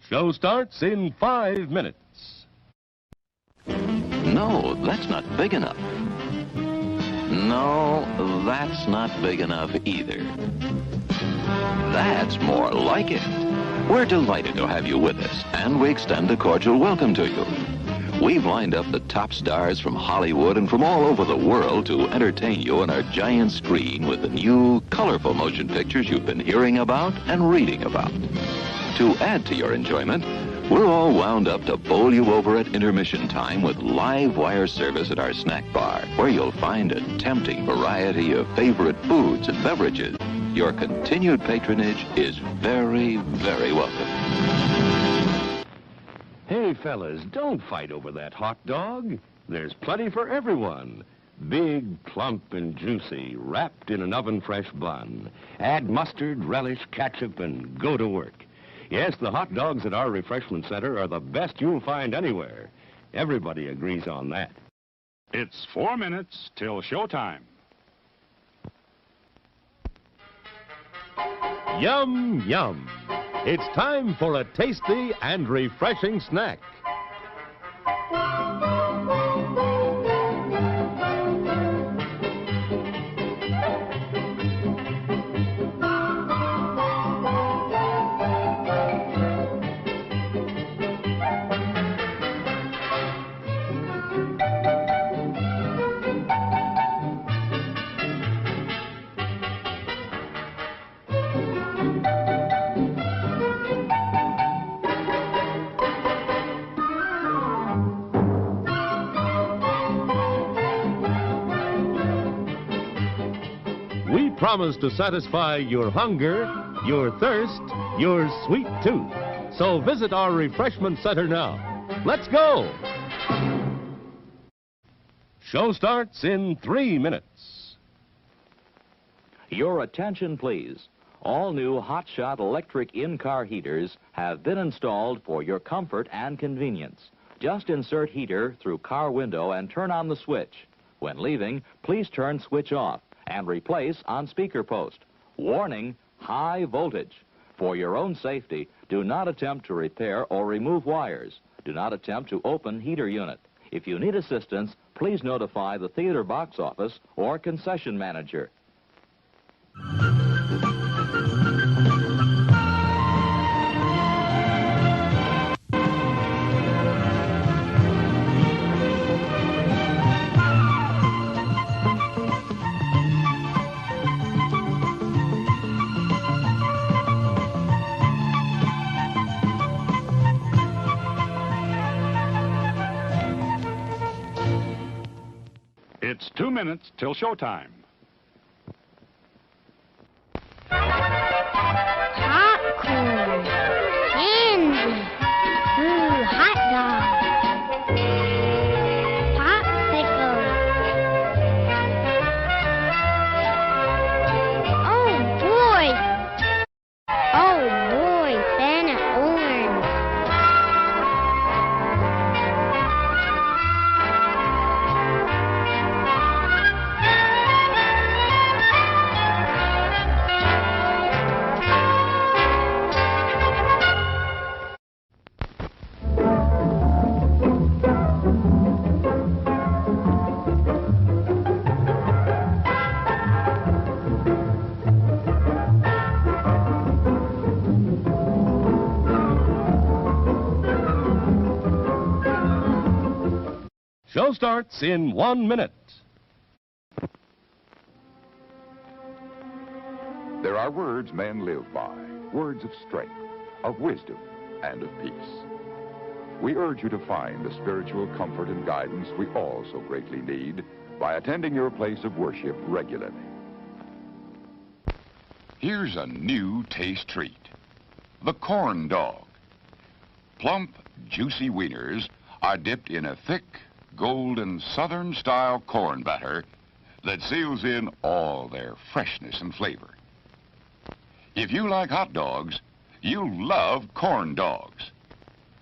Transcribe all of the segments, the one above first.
Show starts in 5 minutes. No, that's not big enough. No, that's not big enough either. That's more like it. We're delighted to have you with us, and we extend a cordial welcome to you. We've lined up the top stars from Hollywood and from all over the world to entertain you on our giant screen with the new, colorful motion pictures you've been hearing about and reading about. To add to your enjoyment, we're all wound up to bowl you over at intermission time with live wire service at our snack bar, where you'll find a tempting variety of favorite foods and beverages. Your continued patronage is very, very welcome. Hey, fellas, don't fight over that hot dog. There's plenty for everyone. Big, plump, and juicy, wrapped in an oven-fresh bun. Add mustard, relish, ketchup, and go to work. Yes, the hot dogs at our refreshment center are the best you'll find anywhere. Everybody agrees on that. It's 4 minutes till showtime. Yum, yum. It's time for a tasty and refreshing snack. We promise to satisfy your hunger, your thirst, your sweet tooth. So visit our refreshment center now. Let's go! Show starts in 3 minutes. Your attention, please. All new hotshot electric in-car heaters have been installed for your comfort and convenience. Just insert heater through car window and turn on the switch. When leaving, please turn switch off and replace on speaker post. Warning, high voltage. For your own safety, do not attempt to repair or remove wires. Do not attempt to open heater unit. If you need assistance, please notify the theater box office or concession manager. It's 2 minutes till showtime. Popcorn, candy, ooh, hot dog, popsicle. Oh boy, banana orange. Show starts in 1 minute. There are words men live by, words of strength, of wisdom, and of peace. We urge you to find the spiritual comfort and guidance we all so greatly need by attending your place of worship regularly. Here's a new taste treat, the corn dog. Plump, juicy wieners are dipped in a thick, golden Southern-style corn batter that seals in all their freshness and flavor. If you like hot dogs, you'll love corn dogs.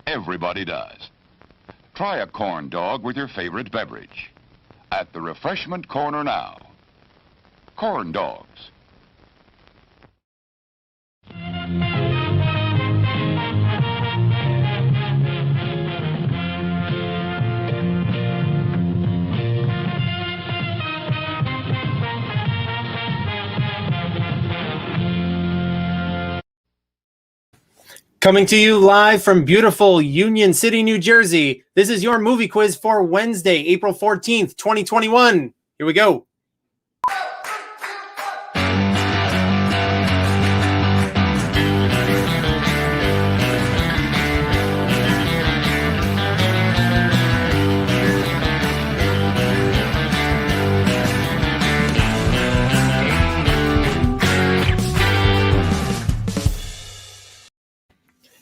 Everybody does. Try a corn dog with your favorite beverage. At the refreshment corner now. Corn dogs. Coming to you live from beautiful Union City, New Jersey. This is your movie quiz for Wednesday, April 14th, 2021. Here we go.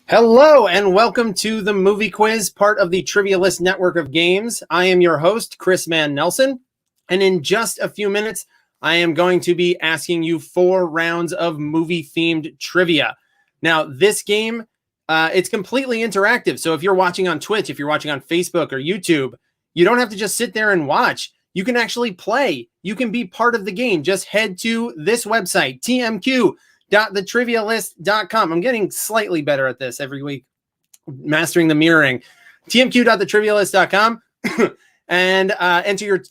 Hello and welcome to the Movie Quiz, part of the Trivia List network of games. I am your host, Chris Mann-Nelson, and in just a few minutes, I am going to be asking you 4 rounds of movie-themed trivia. Now, this game, it's completely interactive, so if you're watching on Twitch, if you're watching on Facebook or YouTube, you don't have to just sit there and watch. You can actually play. You can be part of the game. Just head to this website, tmq.thetrivialist.com. I'm getting slightly better at this every week, mastering the mirroring. tmq.thetrivialist.com and enter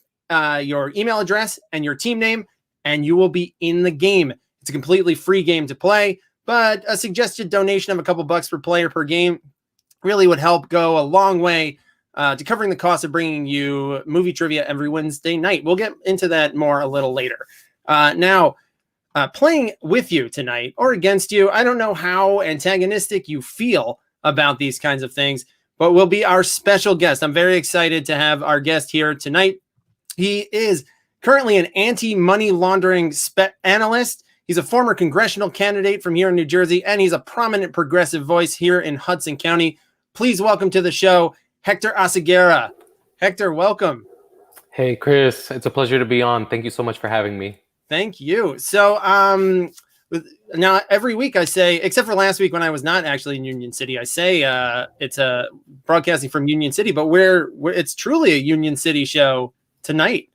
your email address and your team name, and you will be in the game. It's a completely free game to play, but a suggested donation of a couple bucks per player per game really would help go a long way to covering the cost of bringing you movie trivia every Wednesday night. We'll get into that more a little later. Now, playing with you tonight or against you, I don't know how antagonistic you feel about these kinds of things, but will be our special guest. I'm very excited to have our guest here tonight. He is currently an anti-money laundering analyst. He's a former congressional candidate from here in New Jersey, and he's a prominent progressive voice here in Hudson County. Please welcome to the show, Hector Oseguera. Hector, welcome. Hey, Chris. It's a pleasure to be on. Thank you so much for having me. Thank you. So now every week I say, except for last week when I was not actually in Union City, I say it's broadcasting from Union City, but it's truly a Union City show tonight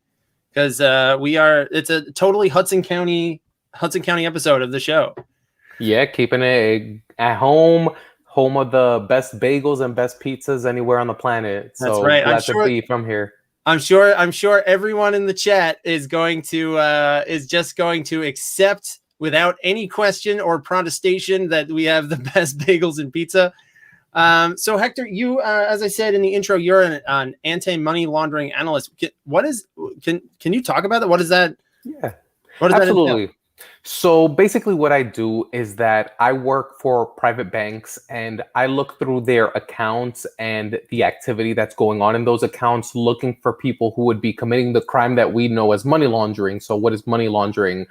because it's a totally Hudson County episode of the show. Yeah, keeping it at home of the best bagels and best pizzas anywhere on the planet. So that's right. Glad to be from here. I'm sure everyone in the chat is just going to accept without any question or protestation that we have the best bagels and pizza. So Hector, you, as I said in the intro, you're an anti-money laundering analyst. Can you talk about that? What is that? Yeah, what does absolutely. That entail? So basically what I do is that I work for private banks and I look through their accounts and the activity that's going on in those accounts, looking for people who would be committing the crime that we know as money laundering. So what is money laundering?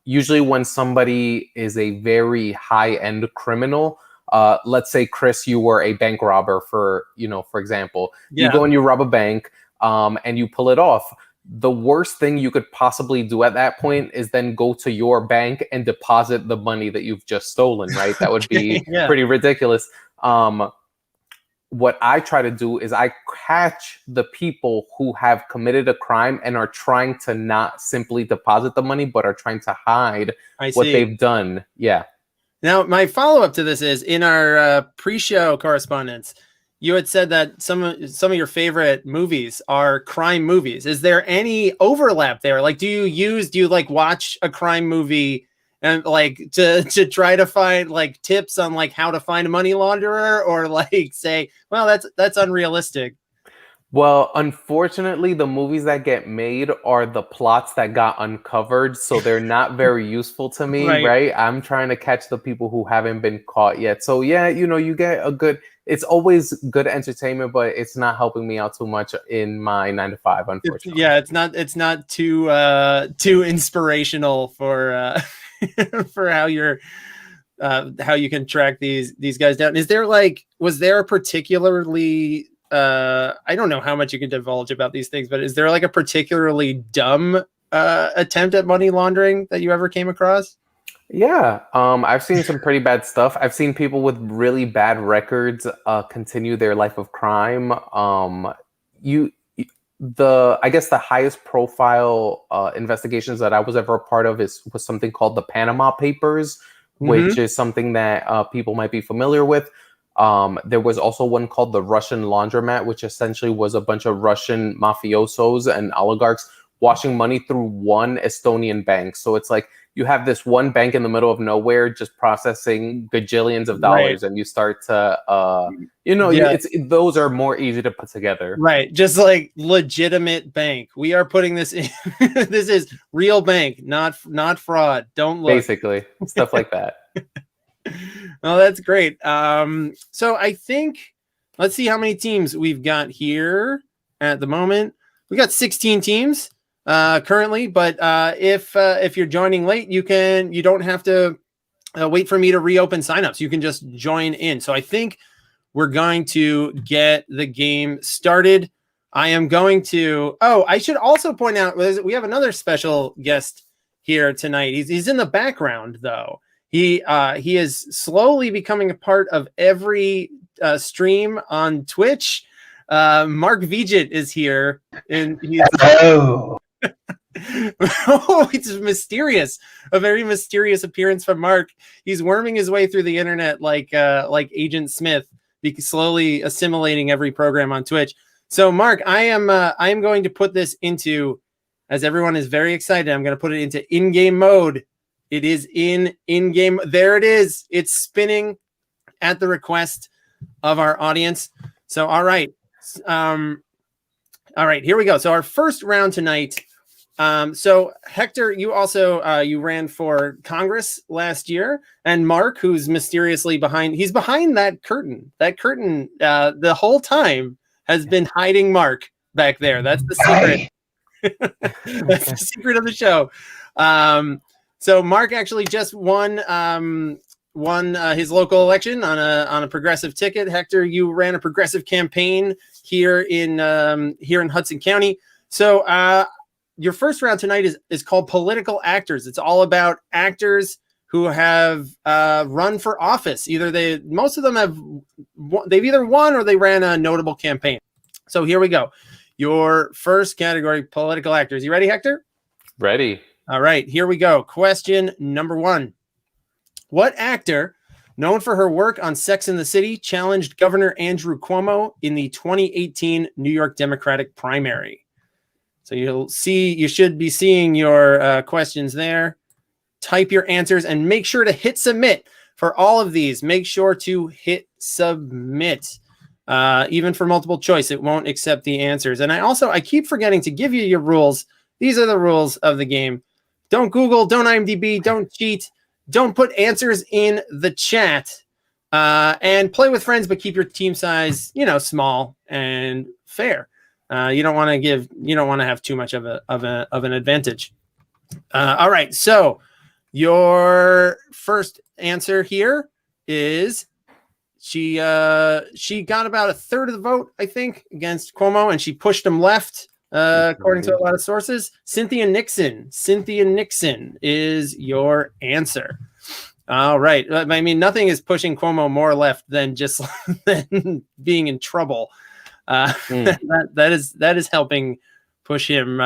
Usually when somebody is a very high-end criminal, let's say, Chris, you were a bank robber for example, yeah. You go and you rob a bank and you pull it off. The worst thing you could possibly do at that point is then go to your bank and deposit the money that you've just stolen, right? That would be pretty ridiculous. What I try to do is I catch the people who have committed a crime and are trying to not simply deposit the money, but are trying to hide what they've done. Yeah. Now, my follow-up to this is, in our pre-show correspondence, you had said that some of your favorite movies are crime movies. Is there any overlap there? Like, do you like watch a crime movie and like to try to find like tips on like how to find a money launderer, or like say, well, that's unrealistic? Well, unfortunately, the movies that get made are the plots that got uncovered, so they're not very useful to me, right? I'm trying to catch the people who haven't been caught yet. So yeah, you get a good, it's always good entertainment, but it's not helping me out too much in my 9-to-5, unfortunately. It's not too inspirational for for how you can track these guys down. Was there a particularly I don't know how much you can divulge about these things, but is there like a particularly dumb attempt at money laundering that you ever came across? Yeah, I've seen some pretty bad stuff. I've seen people with really bad records continue their life of crime. I guess the highest profile investigations that I was ever a part of was something called the Panama Papers, which is something that people might be familiar with. There was also one called the Russian Laundromat, which essentially was a bunch of Russian mafiosos and oligarchs washing money through one Estonian bank. So it's like you have this one bank in the middle of nowhere just processing gajillions of dollars, and you start to, those are more easy to put together. Right. Just like legitimate bank. We are putting this in. This is real bank, not fraud. Don't look. Basically, stuff like that. Well, that's great. So I think, let's see how many teams we've got here at the moment. We got 16 teams currently, but if you're joining late, you don't have to wait for me to reopen signups. You can just join in. So I think we're going to get the game started. I am going to. Oh, I should also point out we have another special guest here tonight. He's in the background though. He is slowly becoming a part of every stream on Twitch. Mark Vigit is here, and he's oh, it's mysterious. A very mysterious appearance from Mark. He's worming his way through the internet like Agent Smith, slowly assimilating every program on Twitch. So, Mark, I am going to put this into, as everyone is very excited, I'm going to put it into in-game mode. It is in-game. There it is. It's spinning at the request of our audience. So, all right. All right, here we go. So our first round tonight. So Hector, you also you ran for Congress last year, and Mark, who's mysteriously behind that curtain. That curtain the whole time has been hiding Mark back there. That's the secret. That's the secret of the show. So Mark actually just won his local election on a progressive ticket. Hector, you ran a progressive campaign here in Hudson County. So your first round tonight is called Political Actors. It's all about actors who have run for office. Most of them they've either won or they ran a notable campaign. So here we go. Your first category, political actors. You ready, Hector? Ready. All right, here we go. Question number 1. What actor, known for her work on Sex and the City, challenged Governor Andrew Cuomo in the 2018 New York Democratic primary? So you should be seeing your questions there. Type your answers and make sure to hit submit for all of these. Make sure to hit submit. Even for multiple choice, it won't accept the answers. And I keep forgetting to give you your rules. These are the rules of the game. Don't Google, don't IMDb, don't cheat. Don't put answers in the chat, and play with friends, but keep your team size, small and fair. You don't want to have too much of an advantage. All right. So your first answer here is she got about a third of the vote, I think, against Cuomo, and she pushed him left. According to a lot of sources, Cynthia Nixon is your answer. All right. I mean, nothing is pushing Cuomo more left than just than being in trouble. That is helping push him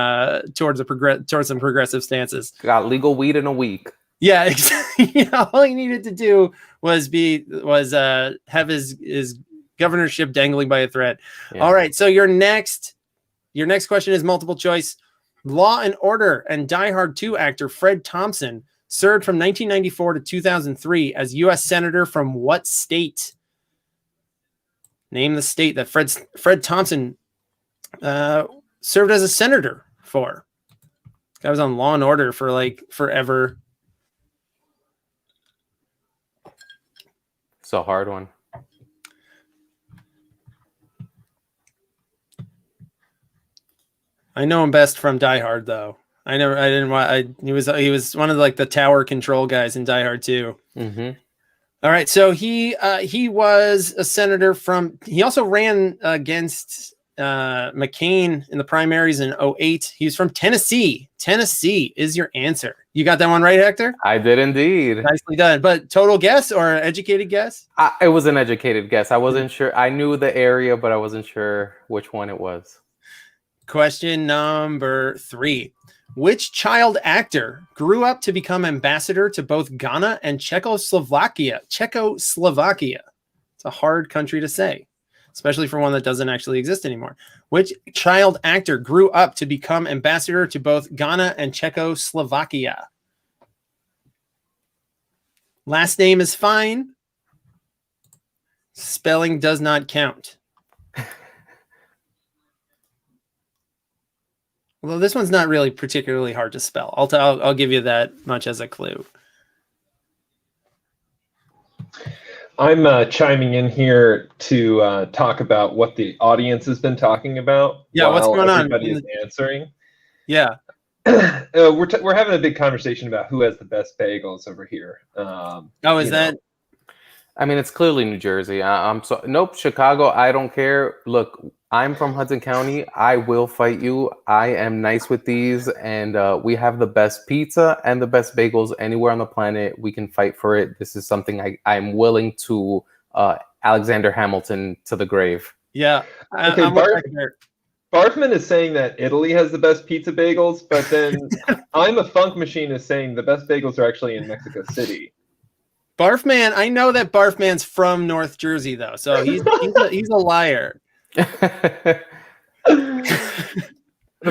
towards some progressive stances. Got legal weed in a week. Yeah, exactly. All he needed to do was have his governorship dangling by a thread. Yeah. All right. So your next question is multiple choice. Law and Order and Die Hard 2 actor Fred Thompson served from 1994 to 2003 as U.S. Senator from what state? Name the state that Fred Thompson served as a senator for. This guy was on Law and Order for like forever. It's a hard one. I know him best from Die Hard, though. He was one of the tower control guys in Die Hard 2. Mm-hmm. All right, so he was a senator he also ran against McCain in the primaries in 2008. He was from Tennessee. Tennessee is your answer. You got that one right, Hector? I did indeed. Nicely done. But total guess or educated guess? It was an educated guess. I wasn't sure. I knew the area, but I wasn't sure which one it was. Question number 3. Which child actor grew up to become ambassador to both Ghana and Czechoslovakia? Czechoslovakia. It's a hard country to say. especially for one that doesn't actually exist anymore. Which child actor grew up to become ambassador to both Ghana and Czechoslovakia? Last name is fine. Spelling does not count. Well, this one's not really particularly hard to spell. I'll give you that much as a clue. I'm chiming in here to talk about what the audience has been talking about. Yeah, what's going on? Everybody is answering. Yeah. We're having a big conversation about who has the best bagels over here. Is that? I mean, it's clearly New Jersey. Nope, Chicago. I don't care. Look, I'm from Hudson County. I will fight you. I am nice with these, and we have the best pizza and the best bagels anywhere on the planet. We can fight for it. This is something I'm willing to Alexander Hamilton to the grave. Yeah. Okay, Barfman is saying that Italy has the best pizza bagels, but then I'm a Funk Machine is saying the best bagels are actually in Mexico City. Barfman, I know that Barfman's from North Jersey, though, so he's a liar. Of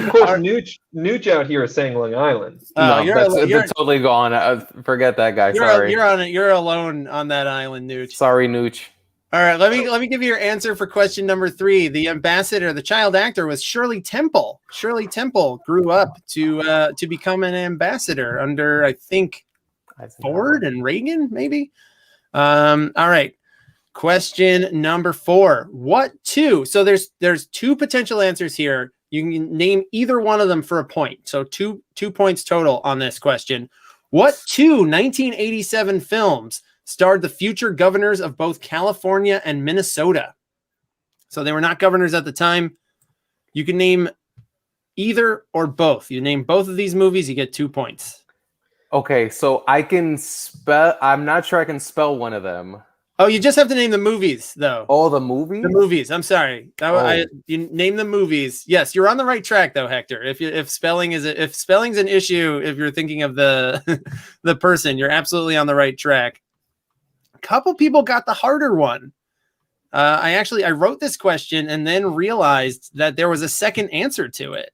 course, Nooch out here is saying Long Island. That's totally gone. Forget that guy. Sorry, you're alone on that island, Nooch. Sorry, Nooch. All right, let me give you your answer for question number 3. The ambassador, the child actor, was Shirley Temple. Shirley Temple grew up to become an ambassador under, I think, Ford and Reagan, maybe. All right. Question number 4. What two? So there's 2 potential answers here. You can name either one of them for a point. So two points total on this question. What 2 1987 films starred the future governors of both California and Minnesota? So they were not governors at the time. You can name either or both. You name both of these movies, you get 2 points. Okay, so I can spell. I'm not sure I can spell one of them. Oh, you just have to name the movies, though. Oh, the movies? The movies. I'm sorry. You name the movies. Yes, you're on the right track, though, Hector. If spelling's an issue, if you're thinking of the the person, you're absolutely on the right track. A couple people got the harder one. I wrote this question and then realized that there was a second answer to it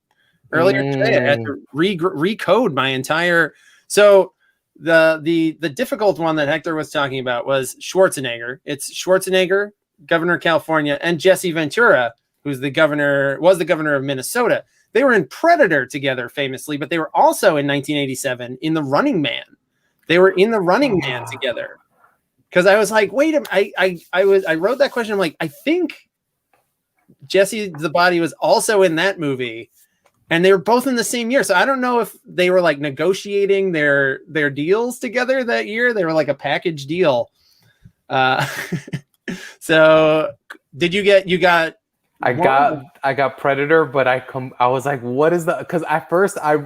earlier today. I had to recode my entire. So the difficult one that Hector was talking about was Schwarzenegger. It's Schwarzenegger, governor of California, and Jesse Ventura, was the governor of Minnesota. They were in Predator together famously, but they were also in 1987 in The Running Man. They were in The Running Man together. Because I was like, wait a minute, I wrote that question. I'm like, I think Jesse the Body was also in that movie. And they were both in the same year. So I don't know if they were like negotiating their deals together that year. They were like a package deal. So did you got I got Predator, but I was like, what is the? Because at first I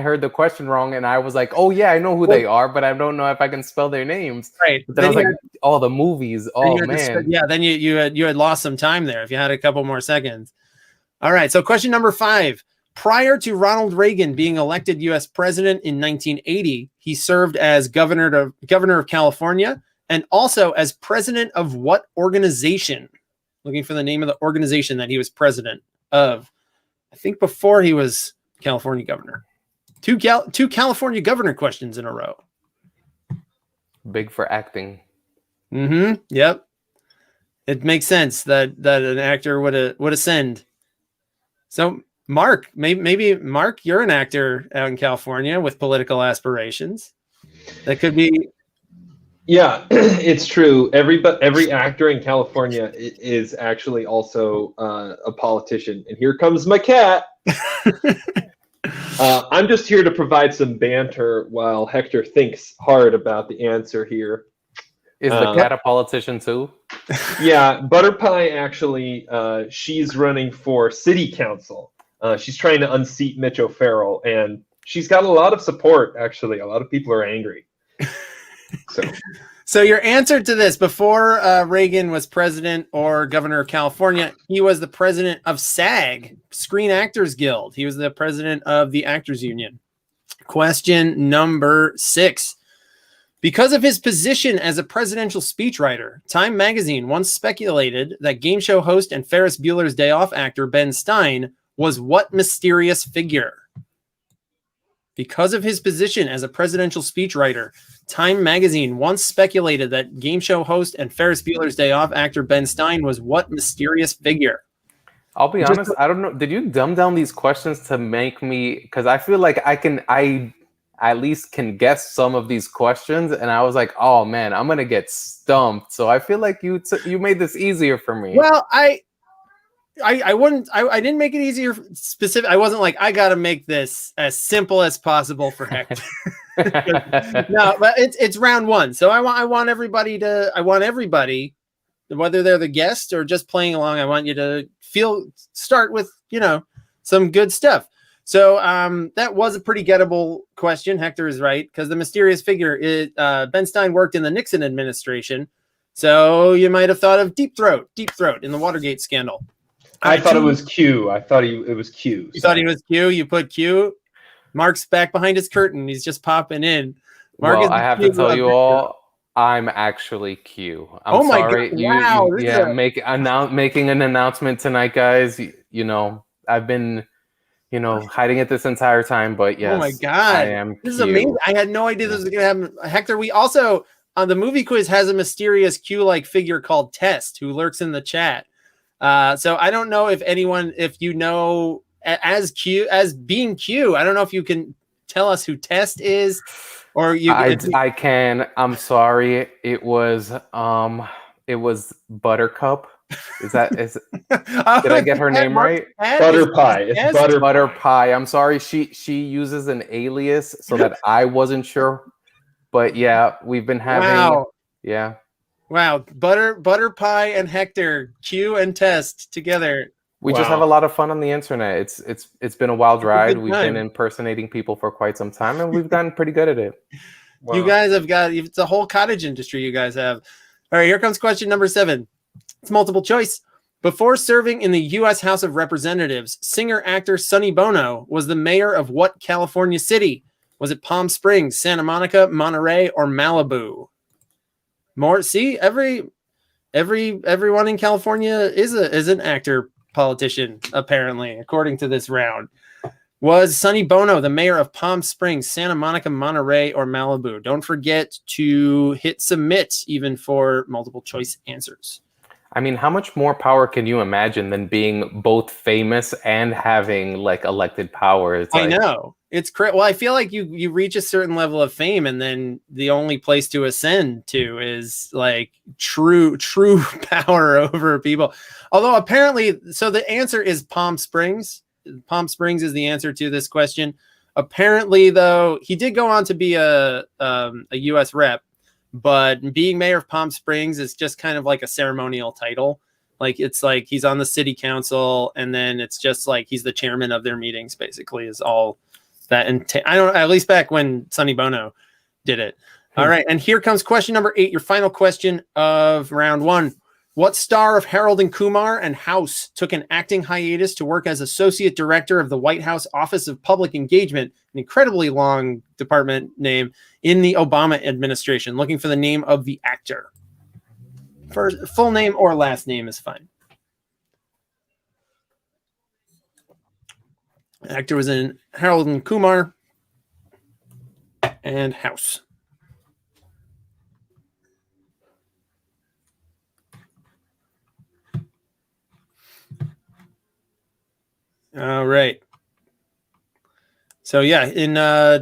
heard the question wrong, and I was like, oh yeah, I know who they are, but I don't know if I can spell their names. Right. But then I was like, oh, the movies. Oh man. Then you had lost some time there. If you had a couple more seconds. All right. So question number 5. Prior to Ronald Reagan being elected U.S. president in 1980, he served as governor of California and also as president of what organization? Looking for the name of the organization that he was president of. I think before he was California governor. Two California governor questions in a row. Big for acting. Mm-hmm. Yep. It makes sense that an actor would ascend. So Mark, maybe Mark, you're an actor out in California with political aspirations. That could be. Yeah, it's true. Every actor in California is actually also a politician. And here comes my cat. I'm just here to provide some banter while Hector thinks hard about the answer here. Is the cat a politician too? Yeah, Butterpie actually, she's running for city council. She's trying to unseat Mitch O'Farrell, and she's got a lot of support, actually. A lot of people are angry. So your answer to this, before Reagan was president or governor of California, he was the president of SAG, Screen Actors Guild. He was the president of the Actors Union. Question number 6. Because of his position as a presidential speechwriter, Time magazine once speculated that game show host and Ferris Bueller's Day Off actor Ben Stein was what mysterious figure? Because of his position as a presidential speechwriter, Time magazine once speculated that game show host and Ferris Bueller's Day Off actor Ben Stein was what mysterious figure? I'll be honest, I don't know. Did you dumb down these questions to make me, because I feel like I at least can guess some of these questions, and I was like, oh man, I'm gonna get stumped. So I feel like you made this easier for me. Well, I didn't make it easier specific. I wasn't like, I got to make this as simple as possible for Hector. No, but it's round one. So I want everybody, whether they're the guest or just playing along, I want you to start with, some good stuff. So that was a pretty gettable question. Hector is right, because the mysterious figure is Ben Stein worked in the Nixon administration. So you might have thought of Deep Throat in the Watergate scandal. I thought it was Q. I thought it was Q. You thought he was Q? You put Q. Mark's back behind his curtain. He's just popping in. Mark, well, I have to tell you all, I'm actually Q. I'm sorry. God. Wow. Making an announcement tonight, guys. I've been, hiding it this entire time, but yes. Oh my God. I am This is Q. amazing. I had no idea this was going to happen. Hector, we also, the movie quiz has a mysterious Q-like figure called Test who lurks in the chat. So I don't know if as being Q, I don't know if you can tell us who Test is, or you. I can. I'm sorry. It was Buttercup. Did I get her name right? Butter Pie. It's Butter Pie. I'm sorry. She uses an alias so that I wasn't sure. But yeah, we've been having. Wow. Yeah. Wow, Butter Pie and Hector, Q and Test together. We just have a lot of fun on the internet. It's been a wild ride. We've been impersonating people for quite some time, and we've gotten pretty good at it. Wow. You guys have it's a whole cottage industry you guys have. All right, here comes question number 7. It's multiple choice. Before serving in the U.S. House of Representatives, singer-actor Sonny Bono was the mayor of what California city? Was it Palm Springs, Santa Monica, Monterey, or Malibu? Everyone in California is an actor politician, apparently, according to this round. Was Sonny Bono the mayor of Palm Springs, Santa Monica, Monterey, or Malibu? Don't forget to hit submit even for multiple choice answers. I mean, how much more power can you imagine than being both famous and having elected power? I know. It's crazy. Well, I feel like you reach a certain level of fame, and then the only place to ascend to is true power over people. Although apparently, so the answer is Palm Springs. Palm Springs is the answer to this question. Apparently, though, he did go on to be a U.S. rep, but being mayor of Palm Springs is just kind of like a ceremonial title. It's like he's on the city council, and then it's just like he's the chairman of their meetings. Basically, is all that. I don't. At least back when Sonny Bono did it. All right, and here comes question number 8. Your final question of round 1. What star of Harold and Kumar and House took an acting hiatus to work as associate director of the White House Office of Public Engagement, an incredibly long department name, in the Obama administration? Looking for the name of the actor. First, full name or last name is fine. The actor was in Harold and Kumar and House. All right. So yeah, in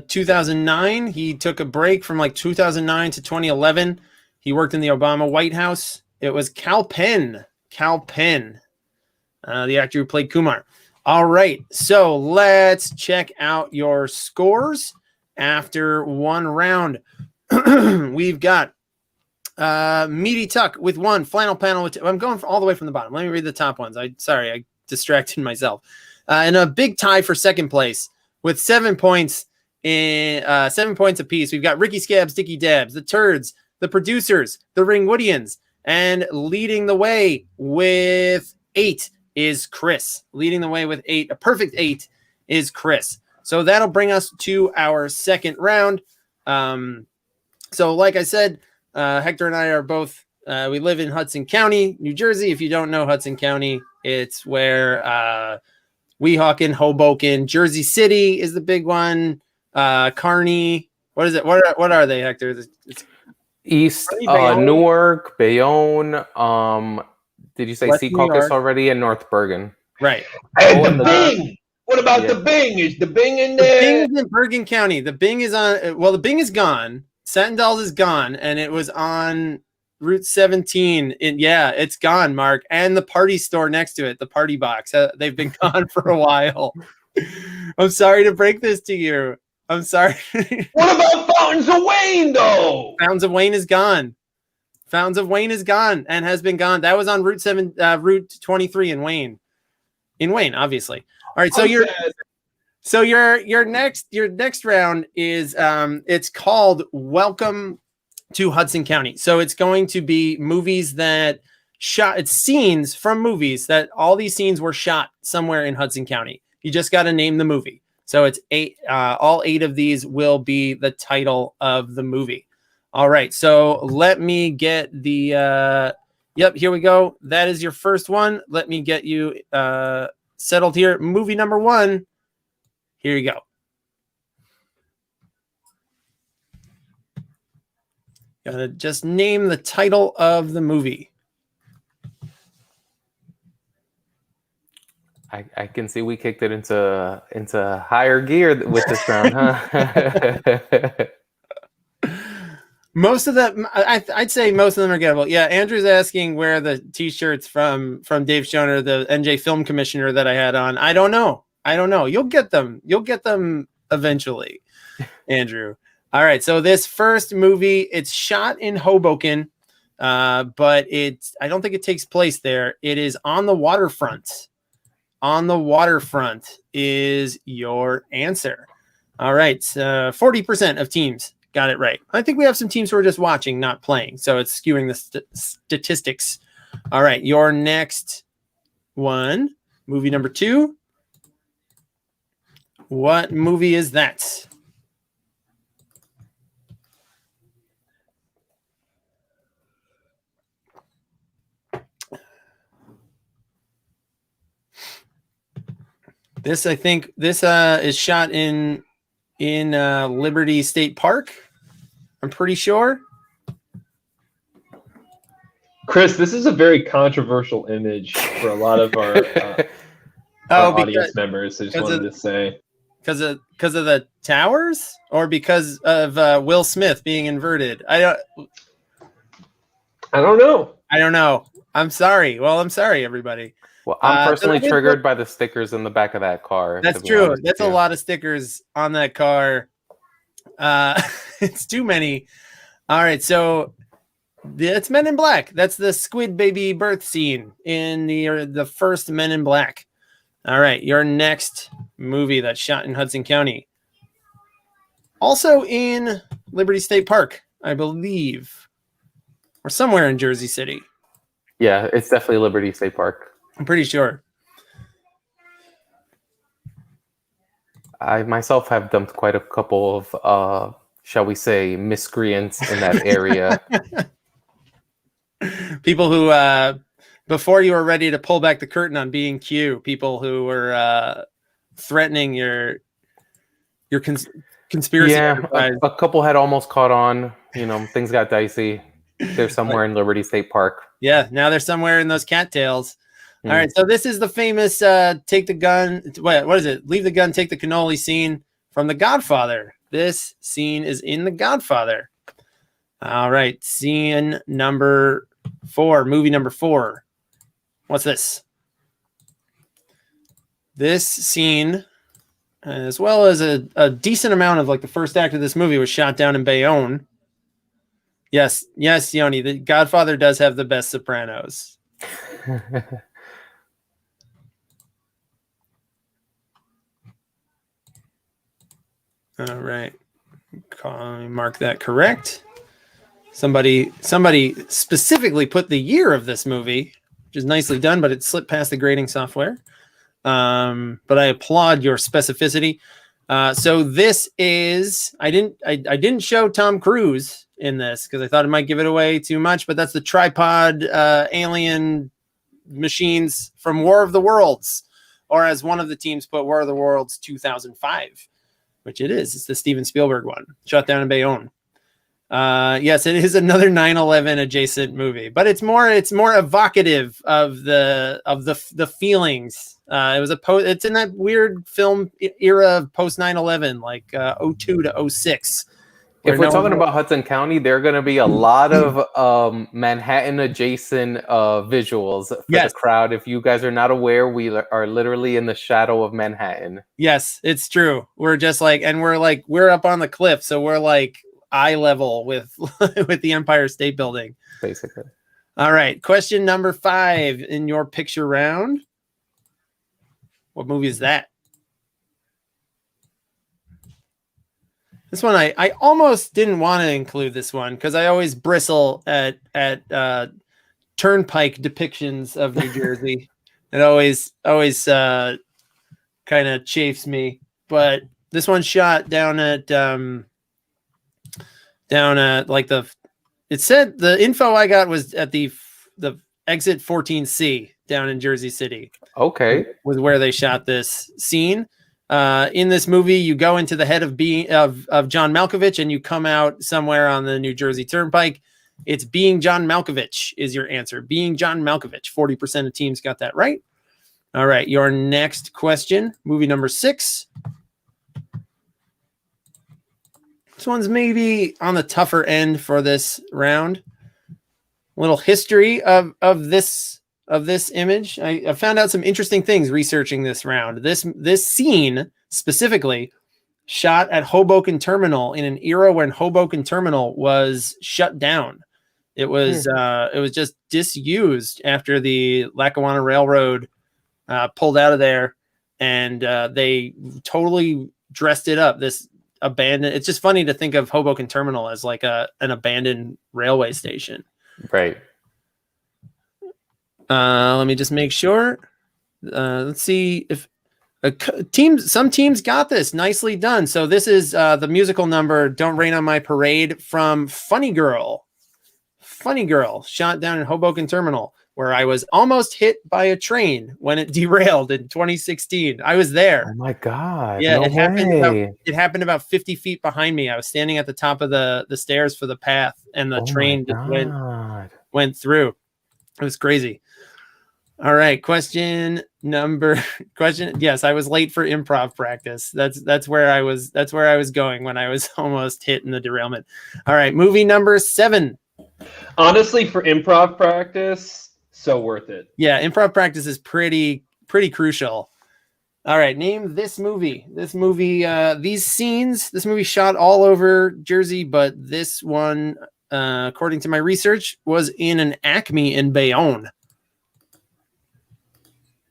2009, he took a break from 2009 to 2011. He worked in the Obama White House. It was Kal Penn. The actor who played Kumar. All right, so let's check out your scores after one round. We've got Meaty Tuck with 1, Flannel Panel with 2. I'm going all the way from the bottom. Let me read the top ones. I distracted myself. And a big tie for second place with 7 points in 7 points apiece. We've got Ricky Scabs, Dicky Dabs, the Turds, the Producers, the Ringwoodians, and leading the way with 8 is Chris. Leading the way with 8, a perfect 8 is Chris. So that'll bring us to our second round. So, like I said, Hector and I are both, we live in Hudson County, New Jersey. If you don't know Hudson County, it's where Weehawken, Hoboken, Jersey City is the big one. Kearney. What is it? What are they, Hector? It's East, Bayonne? Newark, Bayonne. Did you say West Sea New Caucus York. already? And North Bergen. Right. And the Bing. What about the Bing? Is the Bing in The there? Bing is in Bergen County. The Bing is on. Well, the Bing is gone. Sandals is gone, and it was on Route 17. It's gone, Mark. And the party store next to it, the Party Box. They've been gone for a while. I'm sorry to break this to you. I'm sorry. What about Fountains of Wayne, though? Fountains of Wayne is gone. Fountains of Wayne is gone and has been gone. That was on Route 23 in Wayne. In Wayne, obviously. All right, so your next round is it's called Welcome to Hudson County. So it's going to be movies that it's scenes from movies that all these scenes were shot somewhere in Hudson County. You just got to name the movie. So it's all 8 of these will be the title of the movie. All right, so let me get the yep, here we go. That is your first one. Let me get you settled here. Movie number 1. Here you go. Gotta just name the title of the movie. I can see we kicked it into higher gear with this round, huh? Most of them, I'd say most of them are gettable. Yeah, Andrew's asking where the T-shirts from Dave Schoner, the NJ Film Commissioner that I had on. I don't know. You'll get them. You'll get them eventually, Andrew. All right. So this first movie, it's shot in Hoboken, but I don't think it takes place there. It is on the waterfront. On the waterfront is your answer. All right. 40% of teams got it right. I think we have some teams who are just watching, not playing. So it's skewing the statistics. All right. Your next one, movie number 2. What movie is that? This, I think, is shot in Liberty State Park. I'm pretty sure. Chris, this is a very controversial image for a lot of our, our audience members. I just wanted to say. Because of the towers, or because of Will Smith being inverted? I don't know. I'm sorry. Well, I'm sorry, everybody. Well, I'm personally triggered by the stickers in the back of that car. That's true. That's a lot of stickers on that car. It's too many. All right, so it's Men in Black. That's the squid baby birth scene in the first Men in Black. All right, your next movie that's shot in Hudson County. Also in Liberty State Park, I believe. Or somewhere in Jersey City. Yeah, it's definitely Liberty State Park. I'm pretty sure. I myself have dumped quite a couple of, shall we say, miscreants in that area. People who, before you were ready to pull back the curtain on being Q, people who were threatening your conspiracy. Yeah, a couple had almost caught on. Things got dicey. They're somewhere in Liberty State Park. Yeah, now they're somewhere in those cattails. All right, so this is the famous take the gun. What is it? Leave the gun, take the cannoli scene from The Godfather. This scene is in The Godfather. All right, scene number 4, movie number 4. What's this? This scene, as well as a decent amount of the first act of this movie, was shot down in Bayonne. Yes, Yoni, The Godfather does have the best sopranos. All right. Mark that correct. Somebody specifically put the year of this movie, which is nicely done, but it slipped past the grading software. But I applaud your specificity. So this is I didn't show Tom Cruise in this because I thought it might give it away too much, but that's the tripod alien machines from War of the Worlds, or as one of the teams put, War of the Worlds 2005, which it is. It's the Steven Spielberg one, shot down in Bayonne. Yes, it is another 9/11 adjacent movie, but it's more evocative of the feelings. It's in that weird film era of post 9/11, like 02 to 06. If we're talking about Hudson County, there are going to be a lot of Manhattan adjacent visuals for the crowd. If you guys are not aware, we are literally in the shadow of Manhattan. Yes, it's true. We're just like, and we're up on the cliff, so we're like eye level with with the Empire State Building, basically. All right, question number 5 in your picture round. What movie is that? This one, I almost didn't want to include this one because I always bristle at turnpike depictions of New Jersey. It always kind of chafes me. But this one's shot down at like it said the info I got was at the exit 14C down in Jersey City. Okay, was where they shot this scene. In this movie, you go into the head of John Malkovich, and you come out somewhere on the New Jersey Turnpike. It's Being John Malkovich is your answer. Being John Malkovich. 40% of teams got that right. All right, your next question, movie number 6. This one's maybe on the tougher end for this round. A little history of this image. I found out some interesting things researching this round. This scene specifically shot at Hoboken Terminal in an era when Hoboken Terminal was shut down. It was just disused after the Lackawanna Railroad pulled out of there, and they totally dressed it up. This abandoned. It's just funny to think of Hoboken Terminal as like an abandoned railway station. Right. Let me just make sure. Let's see if some teams got this. Nicely done. So this is the musical number "Don't Rain on My Parade" from Funny Girl. Funny Girl, shot down in Hoboken Terminal, where I was almost hit by a train when it derailed in 2016. I was there. Oh my God. Yeah, no it happened about 50 feet behind me. I was standing at the top of the stairs for the path, and the train went through. It was crazy. All right, question. Yes, I was late for improv practice. That's where I was going when I was almost hit in the derailment. All right, movie number 7. Honestly, for improv practice, so worth it. Yeah, improv practice is pretty crucial. All right, name this movie. This movie, these scenes. This movie shot all over Jersey, but this one, according to my research, was in an Acme in Bayonne.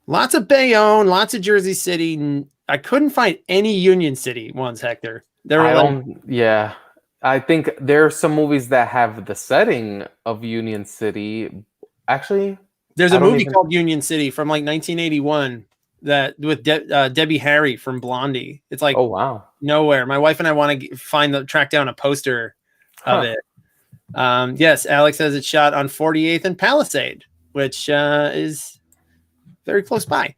Lots of Bayonne, lots of Jersey City. I couldn't find any Union City ones, Hector. Yeah. I think there are some movies that have the setting of Union City. Actually, there's a movie called Union City from like 1981 that with Debbie Harry from Blondie. It's like, oh wow, nowhere. My wife and I want to track down a poster of it. Yes, Alex says it's shot on 48th and Palisade, which is very close by.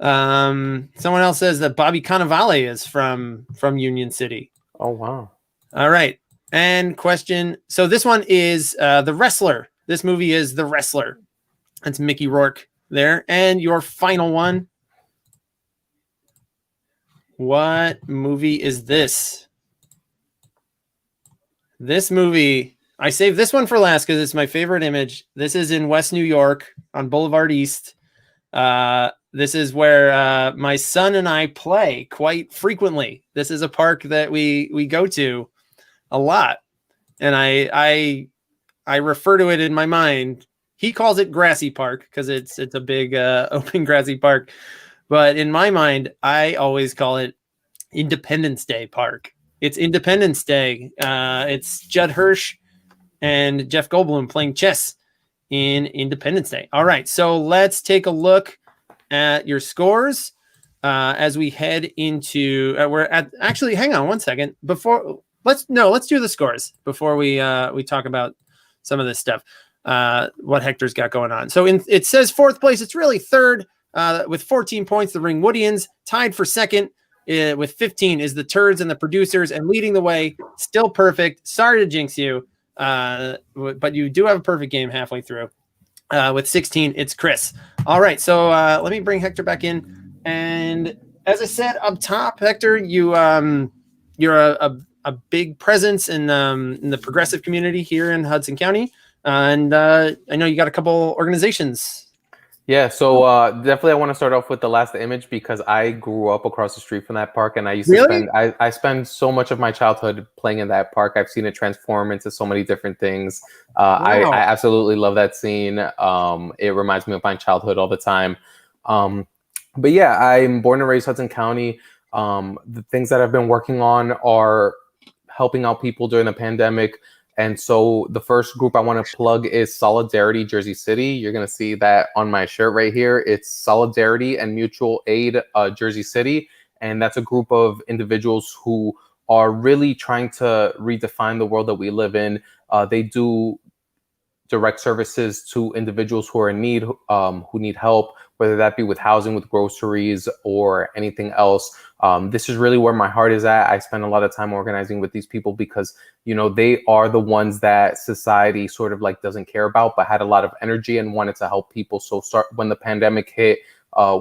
Someone else says that Bobby Cannavale is from Union City. Oh wow. All right. And question. So this one is The Wrestler. This movie is The Wrestler. That's Mickey Rourke there. And your final one. What movie is this? This movie, I saved this one for last because it's my favorite image. This is in West New York on Boulevard East. This is where my son and I play quite frequently. This is a park that we go to a lot, and I refer to it in my mind. He calls it Grassy Park because it's a big open grassy park, but in my mind, I always call it Independence Day Park. It's Independence Day. It's Judd Hirsch and Jeff Goldblum playing chess in Independence Day. All right, so let's take a look at your scores. as we head into we're at actually hang on one second before let's do the scores before we talk about some of this stuff, what Hector's got going on. So it says fourth place, it's really third with 14 points. The Ringwoodians tied for second with 15 is the Turds and the Producers, and leading the way, still perfect. Sorry to jinx you, but you do have a perfect game halfway through. With 16, it's Chris. All right, so let me bring Hector back in. And as I said up top, Hector, you're a big presence in the progressive community here in Hudson County, and I know you got a couple organizations. Yeah, so definitely I want to start off with the last image because I grew up across the street from that park, and I used to spend I spend so much of my childhood playing in that park. I've seen it transform into so many different things. I absolutely love that scene. It reminds me of my childhood all the time. But yeah, I'm born and raised Hudson County. The things that I've been working on are helping out people during the pandemic. And so the first group I want to plug is Solidarity Jersey City. You're going to see that on my shirt right here. It's Solidarity and Mutual Aid Jersey City. And that's a group of individuals who are really trying to redefine the world that we live in. They do direct services to individuals who are in need, who need help, whether that be with housing, with groceries, or anything else. This is really where my heart is at. I spend a lot of time organizing with these people because, you know, they are the ones that society sort of like doesn't care about, but had a lot of energy and wanted to help people. So when the pandemic hit,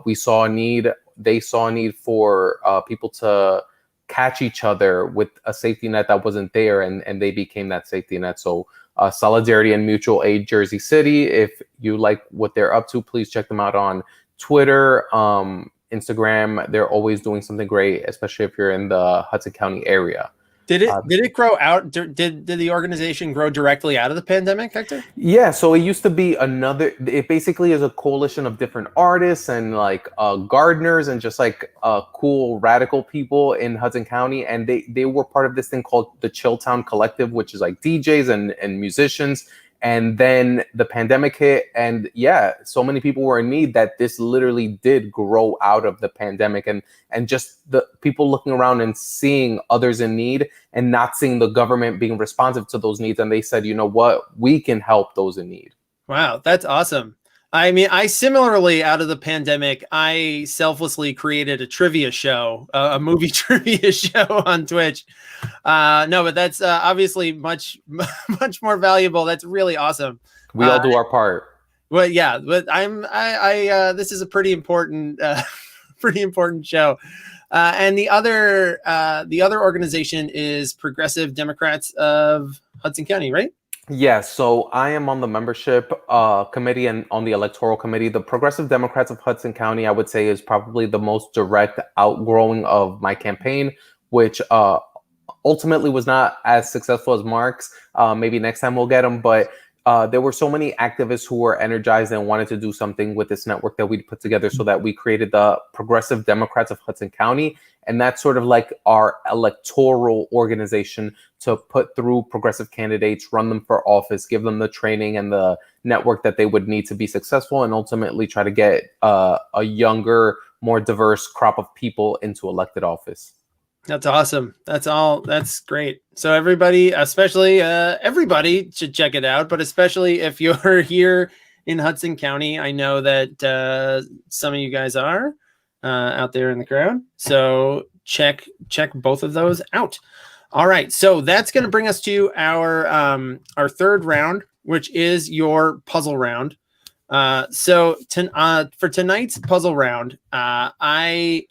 we saw a need. They saw a need for people to catch each other with a safety net that wasn't there, and they became that safety net. So Solidarity and Mutual Aid Jersey City. If you like what they're up to, please check them out on Twitter, Instagram. They're always doing something great, especially if you're in the Hudson County area. Did it grow out? Did the organization grow directly out of the pandemic, Hector? Yeah, so it used to be it basically is a coalition of different artists and like gardeners and just like cool radical people in Hudson County. And they were part of this thing called the Chilltown Collective, which is like DJs and musicians. And then the pandemic hit, and yeah, so many people were in need that this literally did grow out of the pandemic, and just the people looking around and seeing others in need and not seeing the government being responsive to those needs. And they said, you know what, we can help those in need. Wow, that's awesome. I mean, I similarly, out of the pandemic, I selflessly created a trivia show, a movie trivia show on Twitch. No, but that's obviously much more valuable. That's really awesome. We all do our part. Well, yeah, but this is a pretty important show. And the other organization is Progressive Democrats of Hudson County, right? Yeah, so I am on the membership committee and on the electoral committee. The Progressive Democrats of Hudson County, I would say, is probably the most direct outgrowing of my campaign, which ultimately was not as successful as Mark's. Maybe next time we'll get them, but there were so many activists who were energized and wanted to do something with this network that we put together, so that we created the Progressive Democrats of Hudson County. And that's sort of like our electoral organization to put through progressive candidates, run them for office, give them the training and the network that they would need to be successful, and ultimately try to get a younger, more diverse crop of people into elected office. That's awesome. That's great. So everybody, especially everybody should check it out, but especially if you're here in Hudson County, I know that some of you guys are out there in the crowd. So check both of those out. All right. So that's going to bring us to our third round, which is your puzzle round. So for tonight's puzzle round, I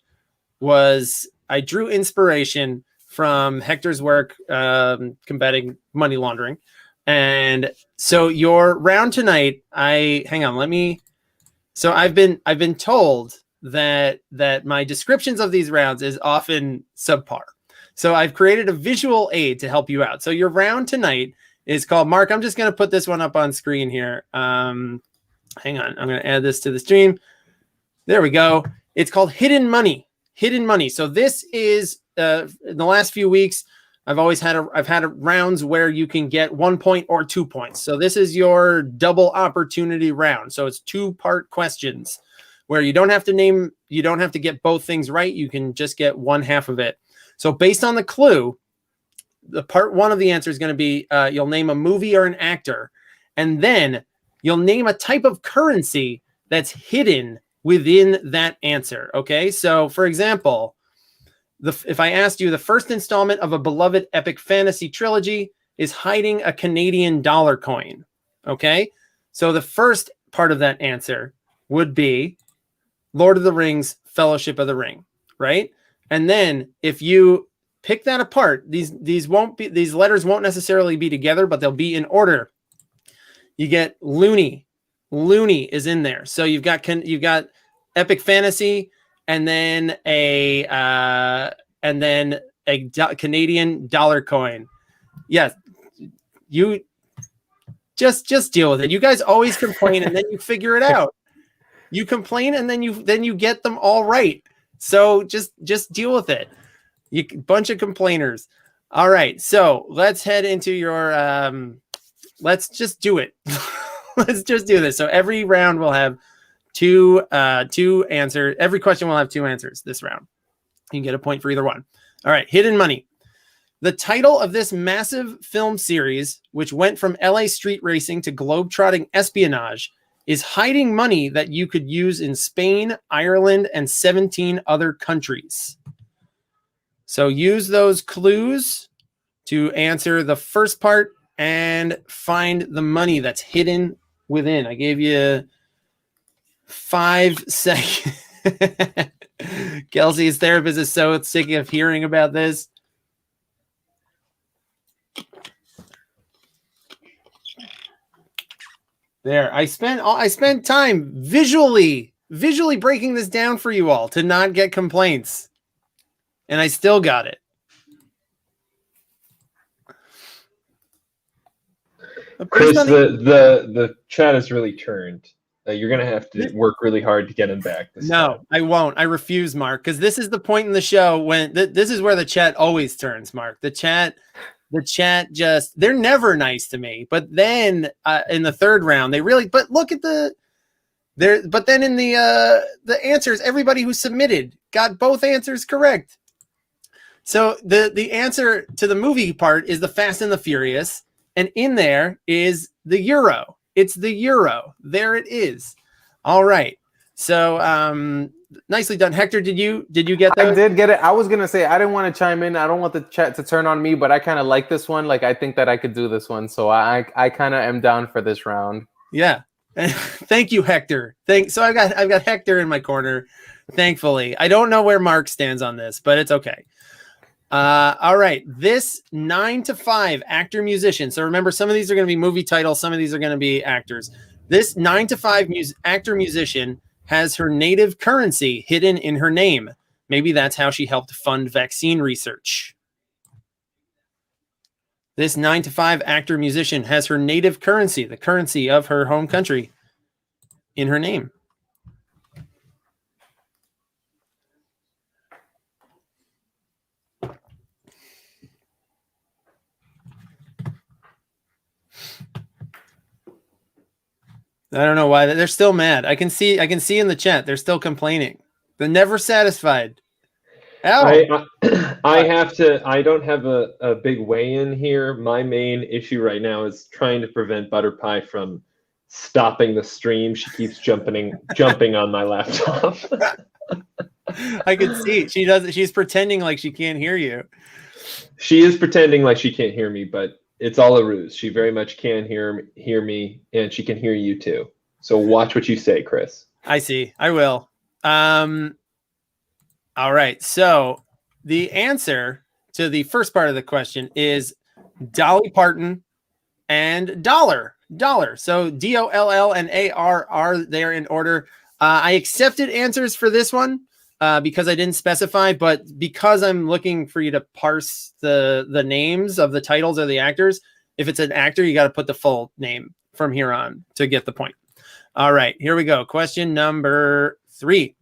drew inspiration from Hector's work combating money laundering. And so your round tonight, I've been told that my descriptions of these rounds is often subpar. So I've created a visual aid to help you out. So your round tonight is called, Mark, I'm just going to put this one up on screen here. Hang on, I'm going to add this to the stream. There we go. It's called Hidden Money. Hidden Money. So this is in the last few weeks, I've had rounds where you can get 1 point or 2 points. So this is your double opportunity round. So it's 2-part questions where you don't have to get both things right. You can just get one half of it. So based on the clue, the part one of the answer is going to be you'll name a movie or an actor, and then you'll name a type of currency that's hidden within that answer. Okay, so for example, if I asked you the first installment of a beloved epic fantasy trilogy is hiding a Canadian dollar coin. Okay, so the first part of that answer would be Lord of the Rings, Fellowship of the Ring, right? And then if you pick that apart, these letters won't necessarily be together, but they'll be in order. You get loony. Loony is in there. So you've got epic fantasy, and then a Canadian dollar coin. Yes, you just deal with it. You guys always complain, and then you figure it out. You complain, and then you get them all right. So just deal with it. You bunch of complainers. All right, so let's head into your. Let's just do it. Let's just do this. So every round will have two answers. Every question will have two answers this round. You can get a point for either one. All right, hidden money. The title of this massive film series, which went from LA street racing to globetrotting espionage, is hiding money that you could use in Spain, Ireland, and 17 other countries. So use those clues to answer the first part and find the money that's hidden within. I gave you 5 seconds. Kelsey's therapist is so sick of hearing about this. There, I spent time visually breaking this down for you all to not get complaints, and I still got it. Chris, the chat is really turned. You're going to have to work really hard to get him back. No, I won't. I refuse, Mark, because this is the point in the show when this is where the chat always turns, Mark. The chat just, they're never nice to me. But then in the third round, they really, but look at but then in the answers, everybody who submitted got both answers correct. So the answer to the movie part is the Fast and the Furious. And in there is the euro. It's the euro. There it is. All right. So nicely done. Hector, did you get that? I did get it. I was going to say, I didn't want to chime in. I don't want the chat to turn on me, but I kind of like this one. Like, I think that I could do this one. So I kind of am down for this round. Yeah. Thank you, Hector. So I've got Hector in my corner, thankfully. I don't know where Mark stands on this, but it's okay. All right. This 9 to 5 actor musician. So remember, some of these are going to be movie titles. Some of these are going to be actors. This 9 to 5 actor musician has her native currency hidden in her name. Maybe that's how she helped fund vaccine research. This 9 to 5 actor musician has her native currency, the currency of her home country, in her name. I don't know why they're still mad. I can see in the chat they're still complaining. They're never satisfied. I don't have a big weigh in here. My main issue right now is trying to prevent Butter Pie from stopping the stream. She keeps jumping on my laptop. I can see she's pretending like she can't hear you. She is pretending like she can't hear me, but it's all a ruse. She very much can hear me, and she can hear you too. So watch what you say, Chris. I see. I will. All right. So the answer to the first part of the question is Dolly Parton and dollar. So DOLL and AR are there in order. I accepted answers for this one because I didn't specify, but because I'm looking for you to parse the names of the titles or the actors, if it's an actor, you got to put the full name from here on to get the point. All right, here we go. Question number 3.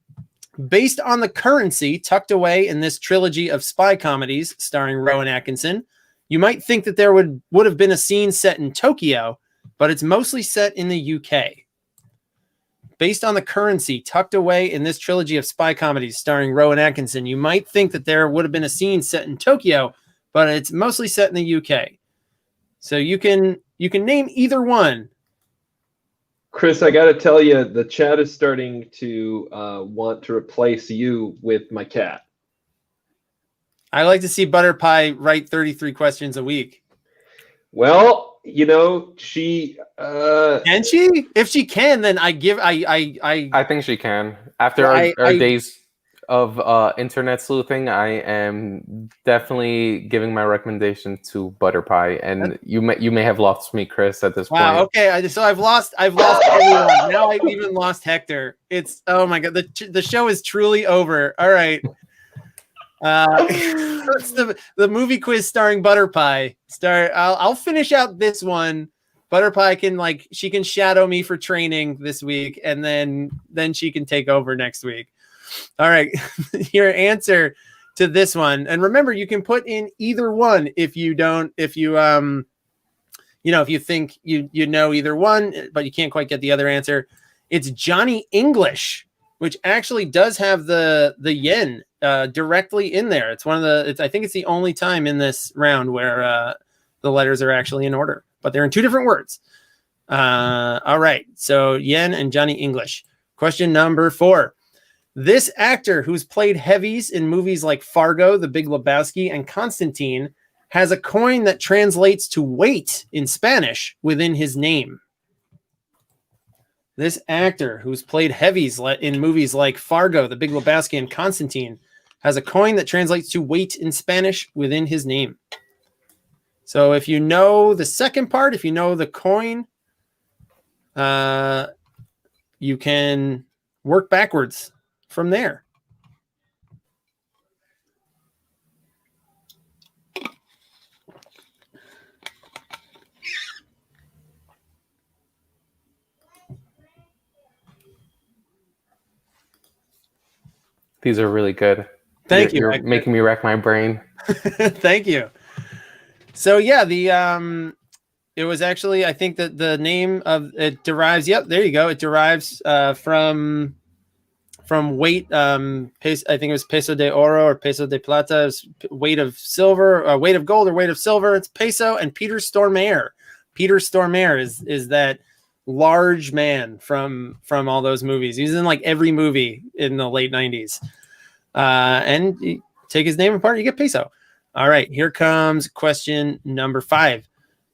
Based on the currency tucked away in this trilogy of spy comedies starring Rowan Atkinson, you might think that there would have been a scene set in Tokyo, but it's mostly set in the UK. based on the currency tucked away in this trilogy of spy comedies starring Rowan Atkinson. You might think that there would have been a scene set in Tokyo, but it's mostly set in the UK. So you can name either one. Chris, I got to tell you, the chat is starting to want to replace you with my cat. I like to see Butter Pie write 33 questions a week. Well, you know, she can she? If she can, then I think she can. After our days of internet sleuthing, I am definitely giving my recommendation to Butter Pie, and you may have lost me, Chris, at this point. Wow. Okay. So I've lost everyone. Now I've even lost Hector. It's, oh my God. The show is truly over. All right. It's the movie quiz starring Butter Pie. I'll finish out this one. Butter Pie she can shadow me for training this week, and then she can take over next week. All right. Your answer to this one. And remember, you can put in either one if you think you know either one, but you can't quite get the other answer. It's Johnny English, which actually does have the yen directly in there. It's I think it's the only time in this round where the letters are actually in order, but they're in two different words. All right. So yen and Johnny English. Question number 4. This actor, who's played heavies in movies like Fargo, The Big Lebowski, and Constantine, has a coin that translates to weight in Spanish within his name. This actor, who's played heavies in movies like Fargo, The Big Lebowski, and Constantine, has a coin that translates to weight in Spanish within his name. So if you know the second part, if you know the coin, you can work backwards from there. These are really good. Thank you. You're making me rack my brain. Thank you. So yeah, it was actually, I think that the name of it derives. Yep, there you go. It derives from weight. I think it was peso de oro or peso de plata. It's weight of silver, weight of gold or weight of silver. It's peso. And Peter Stormare. Peter Stormare is that large man from all those movies. He's in like every movie in the late 90s. And you take his name apart, you get peso. All right, here comes question number 5.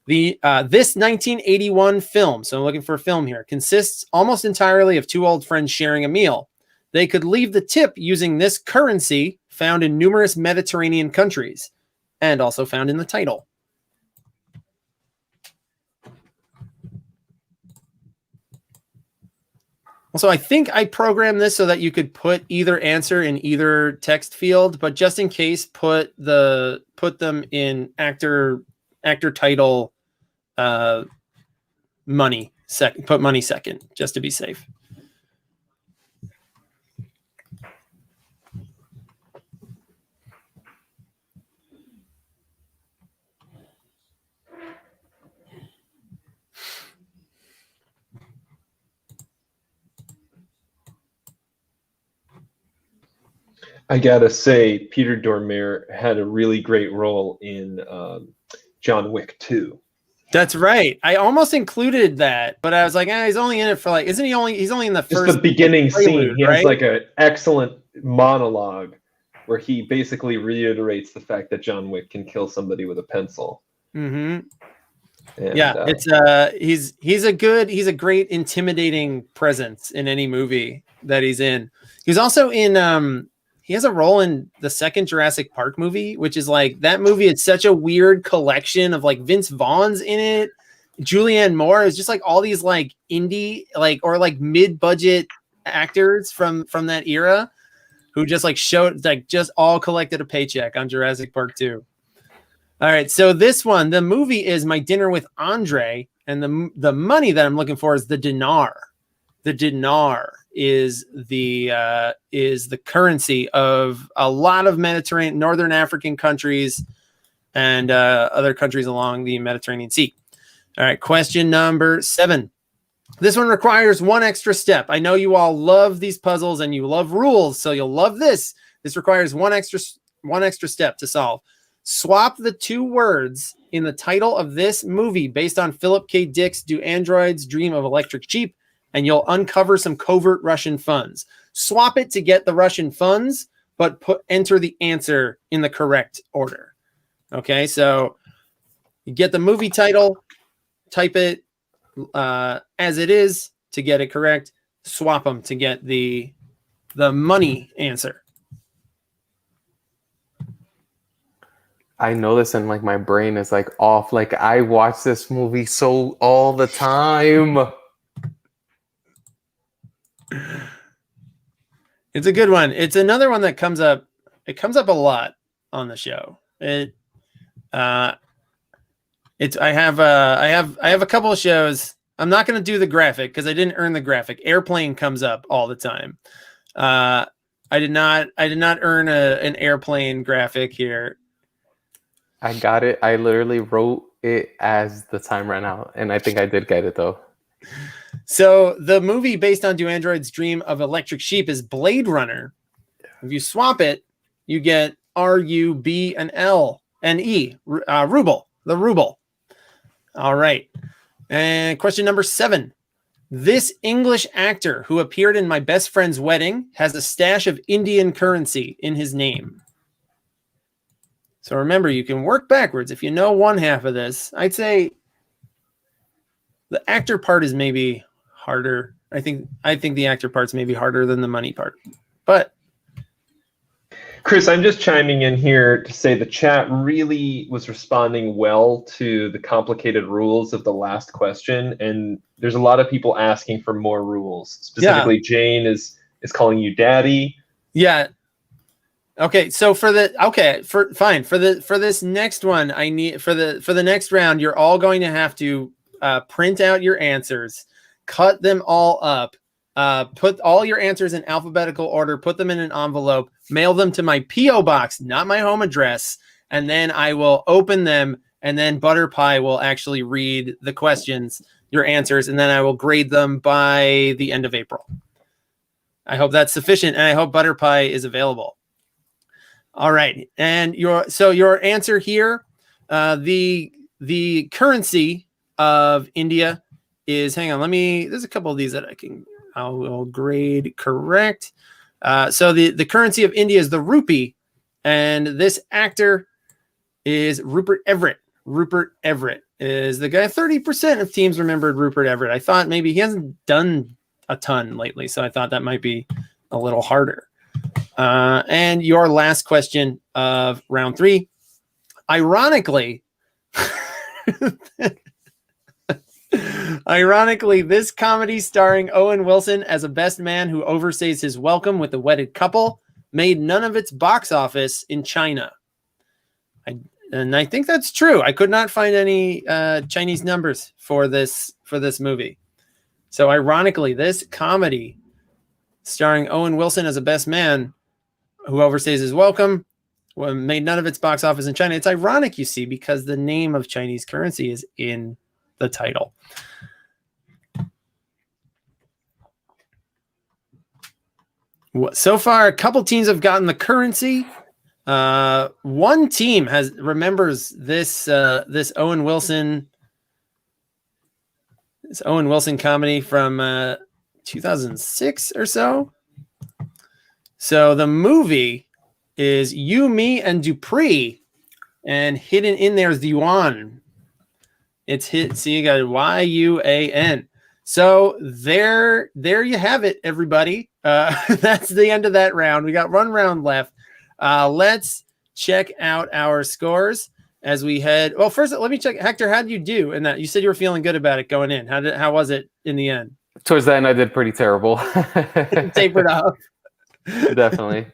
This 1981 film, so I'm looking for a film here, consists almost entirely of two old friends sharing a meal. They could leave the tip using this currency found in numerous Mediterranean countries and also found in the title. So I think I programmed this so that you could put either answer in either text field, but just in case, put them in actor title, money second. Put money second, just to be safe. I gotta say, Peter Stormare had a really great role in John Wick 2. That's right. I almost included that, but I was like, he's only in it for like, isn't he only? He's only in the first. Just the beginning scene. He right? has like an excellent monologue where he basically reiterates the fact that John Wick can kill somebody with a pencil. Mm-hmm. And, yeah, it's he's a great intimidating presence in any movie that he's in. He's also in he has a role in the second Jurassic Park movie, which is like, that movie is such a weird collection of like Vince Vaughn's in it. Julianne Moore is just like all these like indie, or mid-budget actors from that era who just like just all collected a paycheck on Jurassic Park 2. All right. So this one, the movie is My Dinner with Andre, and the money that I'm looking for is the dinar. The dinar is the currency of a lot of Mediterranean, Northern African countries and other countries along the Mediterranean Sea. All right, question number 7. This one requires one extra step. I know you all love these puzzles and you love rules, so you'll love this. This requires one extra step to solve. Swap the two words in the title of this movie based on Philip K. Dick's Do Androids Dream of Electric Sheep, and you'll uncover some covert Russian funds. Swap it to get the Russian funds, but enter the answer in the correct order. Okay, so you get the movie title, type it as it is to get it correct, swap them to get the money answer. I know this, and like my brain is like off. Like I watch this movie so all the time. It's a good one. It's another one that comes up. It comes up a lot on the show. I have a couple of shows. I'm not going to do the graphic because I didn't earn the graphic. Airplane comes up all the time. I did not earn an airplane graphic here. I got it. I literally wrote it as the time ran out, and I think I did get it though. So the movie based on Do Androids Dream of Electric Sheep is Blade Runner. If you swap it, you get R-U-B and L-N-E, ruble, the ruble. All right. And question number 7. This English actor who appeared in My Best Friend's Wedding has a stash of Indian currency in his name. So remember, you can work backwards. If you know one half of this, I'd say the actor part is maybe harder. I think the actor part's maybe harder than the money part. But Chris, I'm just chiming in here to say the chat really was responding well to the complicated rules of the last question, and there's a lot of people asking for more rules. Specifically, yeah. Jane is calling you daddy. Yeah. Okay, so for this next one, I need for the next round, you're all going to have to print out your answers, cut them all up, put all your answers in alphabetical order, put them in an envelope, mail them to my P.O. box, not my home address, and then I will open them, and then Butter Pie will actually read the questions, your answers, and then I will grade them by the end of April. I hope that's sufficient, and I hope Butter Pie is available. All right, and your answer here, the currency of India is, hang on, there's a couple of these that I will grade correct. So the currency of India is the rupee, and this actor is Rupert Everett. Rupert Everett is the guy. 30% of teams remembered Rupert Everett. I thought maybe he hasn't done a ton lately, so I thought that might be a little harder. And your last question of round 3, ironically, this comedy starring Owen Wilson as a best man who overstays his welcome with a wedded couple made none of its box office in China. And I think that's true. I could not find any Chinese numbers for this movie. So ironically, this comedy starring Owen Wilson as a best man who overstays his welcome made none of its box office in China. It's ironic, you see, because the name of Chinese currency is in the title. So far, a couple teams have gotten the currency. One team remembers this Owen Wilson comedy from 2006 or so. So the movie is You, Me, and Dupree, and hidden in there is the Yuan. It's hit. See, you got Y-U-A-N. So there you have it, everybody. That's the end of that round. We got one round left. Let's check out our scores as we head. Well, first, let me check. Hector, how did you do in that? You said you were feeling good about it going in. How was it in the end? Towards the end, I did pretty terrible. Tapered off. Definitely.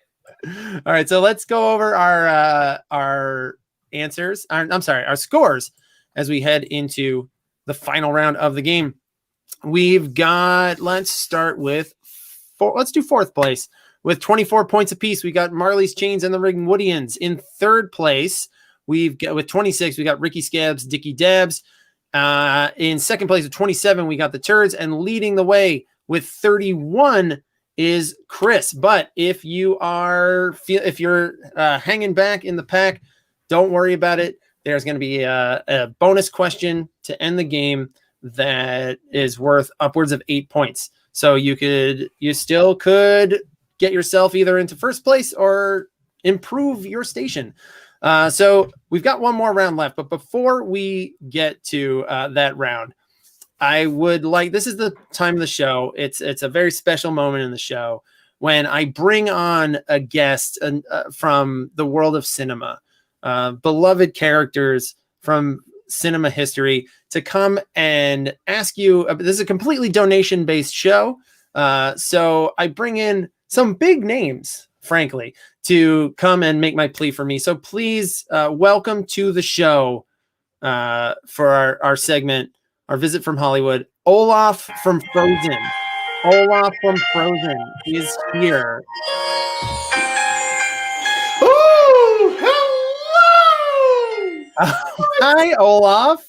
All right, so let's go over our answers. Our scores as we head into the final round of the game. We've got. Let's start with. Let's do fourth place with 24 points apiece. We got Marley's Chains and the Ringwoodians in third place. We've got with 26. We got Ricky Scabs, Dickie Dabs. In second place with 27, we got the Turds, and leading the way with 31 is Chris. But if you're hanging back in the pack, don't worry about it. There's going to be a bonus question to end the game that is worth upwards of 8 points. So you still could get yourself either into first place or improve your station. So we've got one more round left, but before we get to that round, I would like, this is the time of the show. It's a very special moment in the show when I bring on a guest from the world of cinema, beloved characters from cinema history, to come and ask you. This is a completely donation-based show. So I bring in some big names, frankly, to come and make my plea for me. So please welcome to the show for our segment, our visit from Hollywood, Olaf from Frozen. Olaf from Frozen is here. Oh, hello! Hi, Olaf.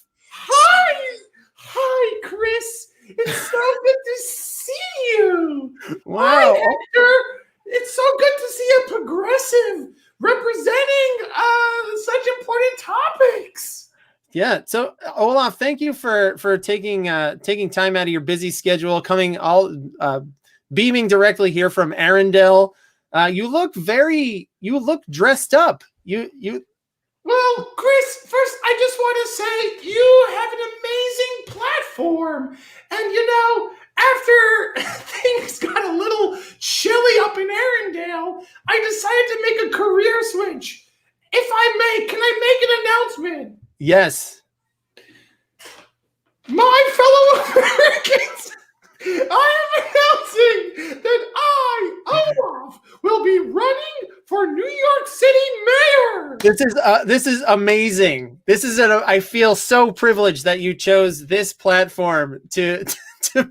Hi, Chris. It's so good to see you. Wow. Hi, Hector. It's so good to see a progressive representing such important topics. Yeah. So Olaf, thank you for taking time out of your busy schedule, coming beaming directly here from Arendelle. You look dressed up. Well, Chris, first I just want to say you have an amazing platform. And after things got a little chilly up in Arendelle, I decided to make a career switch. If I may, can I make an announcement? Yes. My fellow Americans, I am announcing that I, Olaf, will be running for New York City mayor. This is amazing. I feel so privileged that you chose this platform to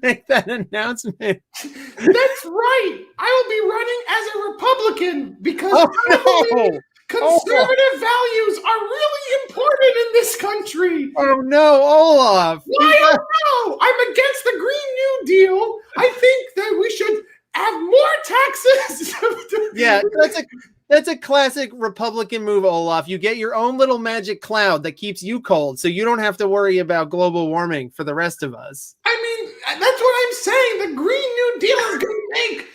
make that announcement. That's right. I will be running as a Republican because conservative values are really important in this country. Oh no, Olaf. I don't know. I'm against the Green New Deal. I think that we should have more taxes. Yeah, that's a classic Republican move, Olaf. You get your own little magic cloud that keeps you cold, so you don't have to worry about global warming for the rest of us. I mean, that's what I'm saying. The Green New Deal is going to make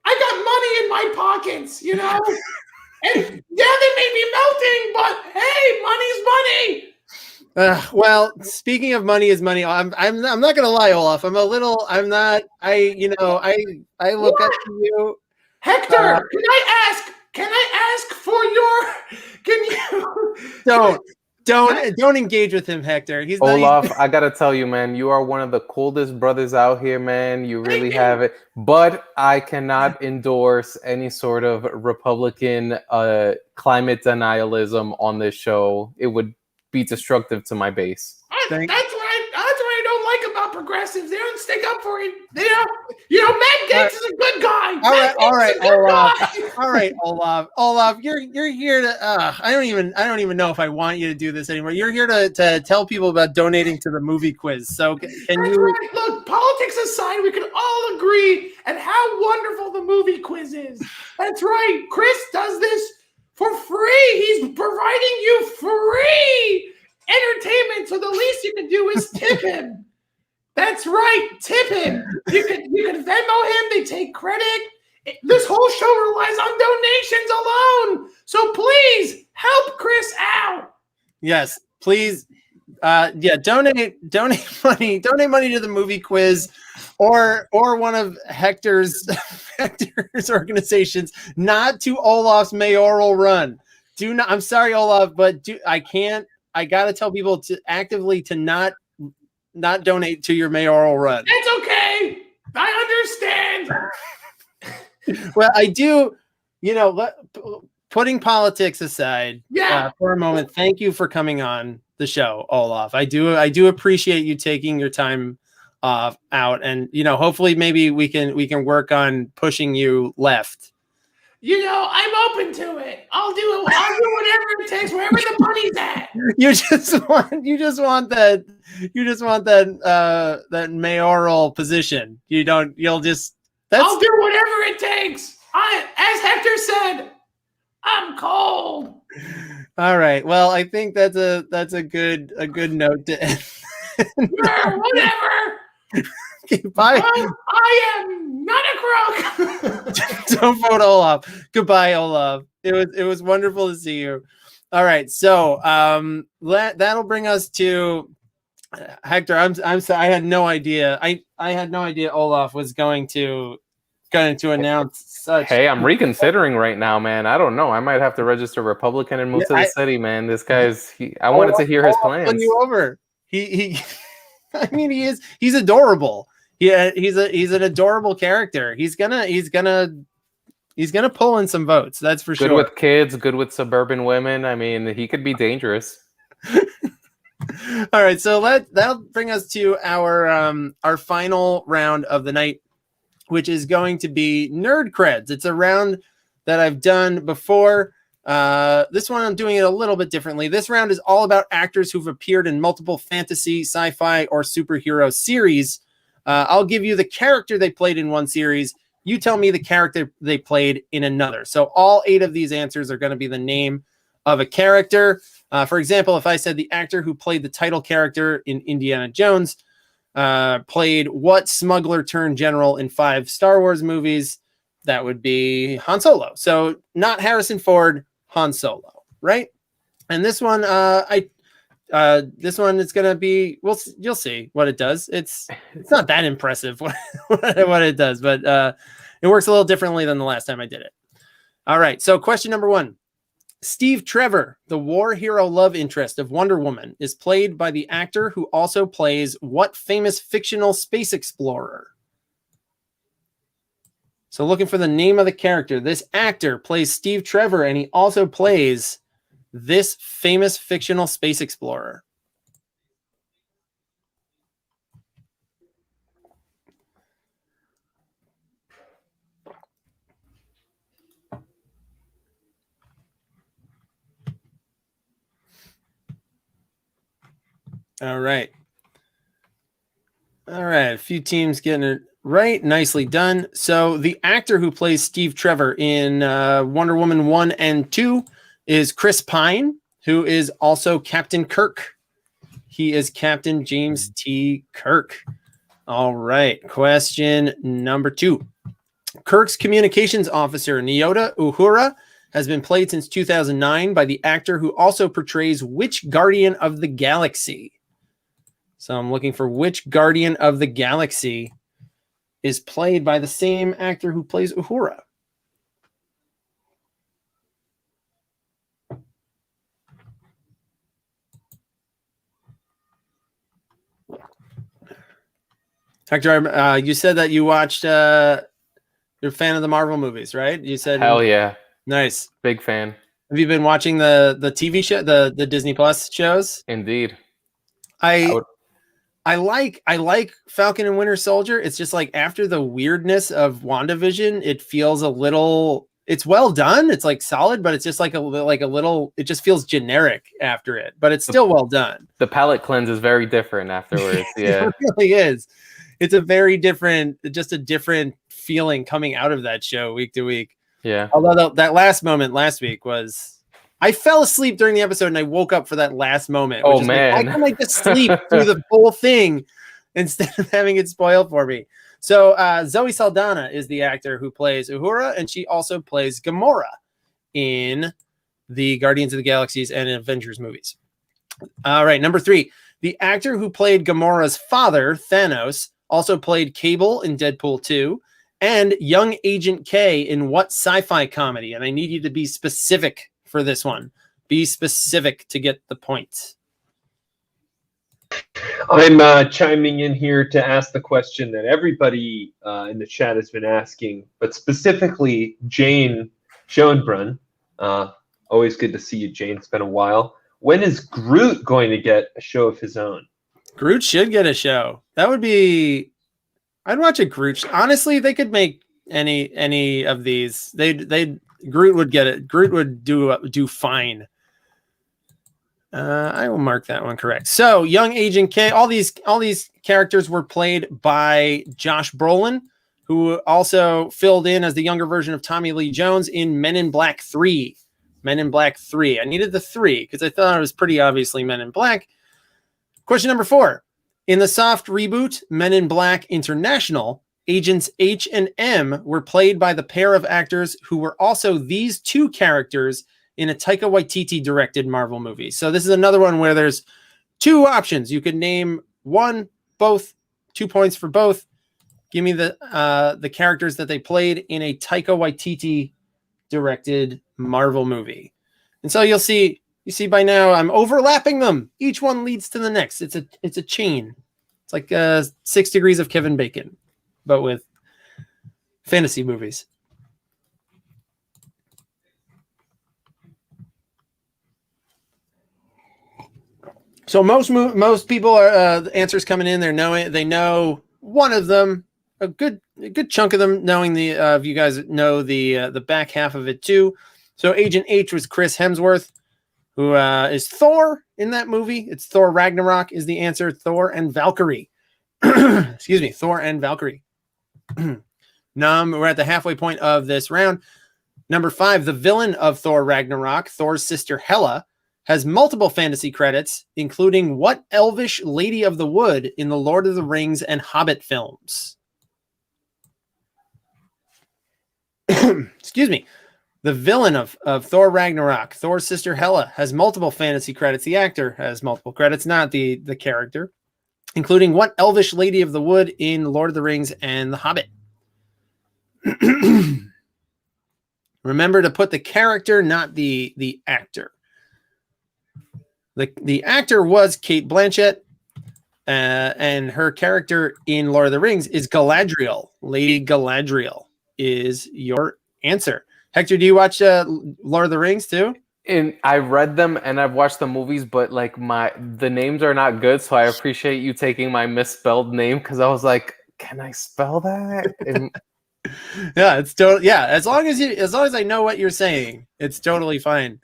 I got money in my pockets, and yeah, they may be melting, but hey, money's money. Well, speaking of money is money, I'm not gonna lie, Olaf. I look What? up to you. Hector, can I ask for your Don't engage with him, Hector. He's not Olaf, even... I gotta tell you, man, you are one of the coldest brothers out here, man. You really have it. But I cannot endorse any sort of Republican climate denialism on this show. It would be destructive to my base. That's what I don't like about progressives. They don't stick up for it. Matt Gaetz is a good guy. All right, Olaf. Olaf, you're here to. I don't even know if I want you to do this anymore. You're here to tell people about donating to the movie quiz. So can you? Right. Look, politics aside, we can all agree at how wonderful the movie quiz is. That's right. Chris does this for free. He's providing you free entertainment. So the least you can do is tip him. That's right. Tip him. You can Venmo him. They take credit. This whole show relies on donations alone. So please help Chris out. Yes, please. Donate money. Donate money to the movie quiz, or one of Hector's organizations. Not to Olaf's mayoral run. Do not. I'm sorry, Olaf, but I can't. I gotta tell people to actively to not donate to your mayoral run. It's okay. I understand. Well, I do. Putting politics aside, for a moment, thank you for coming on the show, Olaf. I do appreciate you taking your time out, and hopefully maybe we can work on pushing you left. I'm open to it. I'll do whatever it takes, wherever the money's at. You just want that mayoral position. You'll just I'll do whatever it takes. As Hector said, I'm cold. All right. Well, I think that's a good note to end. Sure, whatever. Okay, bye. I am not a crook. Don't vote Olaf. Goodbye, Olaf. It was wonderful to see you. All right, so that'll bring us to Hector. I'm sorry. I had no idea. I had no idea Olaf was going to announce such. Hey, I'm reconsidering right now, man. I don't know. I might have to register Republican and move to the city, man. This guy's. I wanted to hear his plans. Won you over. He I mean, he's adorable. Yeah, he's an adorable character. He's gonna pull in some votes. That's for sure. Good with kids, good with suburban women. I mean, he could be dangerous. All right, so that'll bring us to our final round of the night, which is going to be Nerd Creds. It's a round that I've done before. This one I'm doing it a little bit differently. This round is all about actors who've appeared in multiple fantasy, sci-fi, or superhero series. I'll give you the character they played in one series. You tell me the character they played in another. So all 8 of these answers are going to be the name of a character. For example, if I said the actor who played the title character in Indiana Jones played what smuggler turned general in 5 Star Wars movies, that would be Han Solo. So not Harrison Ford, Han Solo, right? And this one, this one is gonna be. You'll see what it does. It's not that impressive what it does, but it works a little differently than the last time I did it. All right. So question number 1: Steve Trevor, the war hero love interest of Wonder Woman, is played by the actor who also plays what famous fictional space explorer? So looking for the name of the character. This actor plays Steve Trevor, and he also plays this famous fictional space explorer. All right. A few teams getting it right. Nicely done. So the actor who plays Steve Trevor in Wonder Woman 1 and 2 is Chris Pine, who is also Captain Kirk. He is Captain James T. Kirk. All right. Question number 2. Kirk's communications officer, Nyota Uhura, has been played since 2009 by the actor who also portrays which Guardian of the Galaxy? So I'm looking for which Guardian of the Galaxy is played by the same actor who plays Uhura. Hector, you said that you watched, you're a fan of the Marvel movies, right? You said. Hell yeah. Nice. Big fan. Have you been watching the TV show, the Disney Plus shows? Indeed. I like Falcon and Winter Soldier. It's just like after the weirdness of WandaVision, it feels a little. It's well done. It's like solid, but it's just like a little. It just feels generic after it, but it's still well done. The palate cleanse is very different afterwards. Yeah, it really is. It's a very different, just a different feeling coming out of that show week to week. Yeah. Although that last moment last week was. I fell asleep during the episode and I woke up for that last moment. Oh, man. Like, why can't I just sleep through the whole thing instead of having it spoiled for me? So Zoe Saldana is the actor who plays Uhura, and she also plays Gamora in the Guardians of the Galaxies and Avengers movies. All right, number 3. The actor who played Gamora's father, Thanos, also played Cable in Deadpool 2 and young Agent K in what sci-fi comedy? And I need you to be specific for this one. Be specific to get the point. I'm chiming in here to ask the question that everybody in the chat has been asking, but specifically Jane Schoenbrunn. Always good to see you, Jane. It's been a while. When is Groot going to get a show of his own? Groot should get a show. That would be. I'd watch a Groot. Honestly, they could make any of these. They'd Groot would get it. Groot would do fine. I will mark that one correct. So, young Agent K. All these characters were played by Josh Brolin, who also filled in as the younger version of Tommy Lee Jones in Men in Black 3. Men in Black 3. I needed the 3 because I thought it was pretty obviously Men in Black. Question number 4. In the soft reboot, Men in Black International, Agents H and M were played by the pair of actors who were also these two characters in a Taika Waititi directed Marvel movie. So this is another one where there's two options. You could name one, both, 2 points for both. Give me the characters that they played in a Taika Waititi directed Marvel movie. And so you see by now I'm overlapping them. Each one leads to the next. It's a chain. It's like 6 Degrees of Kevin Bacon, but with fantasy movies. So most people are the answers coming in. They know one of them. A good chunk of them knowing if you guys know the back half of it too. So Agent H was Chris Hemsworth, who is Thor in that movie. It's Thor Ragnarok is the answer. Thor and Valkyrie. Excuse me, Thor and Valkyrie. We're at the halfway point of this round. Number 5, the villain of Thor Ragnarok, Thor's sister Hela, has multiple fantasy credits, including what elvish Lady of the Wood in the Lord of the Rings and Hobbit films? Excuse me. The villain of Thor Ragnarok, Thor's sister Hela, has multiple fantasy credits. The actor has multiple credits, not the character, including what elvish Lady of the Wood in Lord of the Rings and The Hobbit. Remember to put the character, not the actor. The actor was Cate Blanchett, and her character in Lord of the Rings is Galadriel. Lady Galadriel is your answer. Hector, do you watch Lord of the Rings too? And I read them and I've watched the movies, but like the names are not good, so I appreciate you taking my misspelled name because I was like, can I spell that? Yeah, it's totally as long as I know what you're saying, it's totally fine.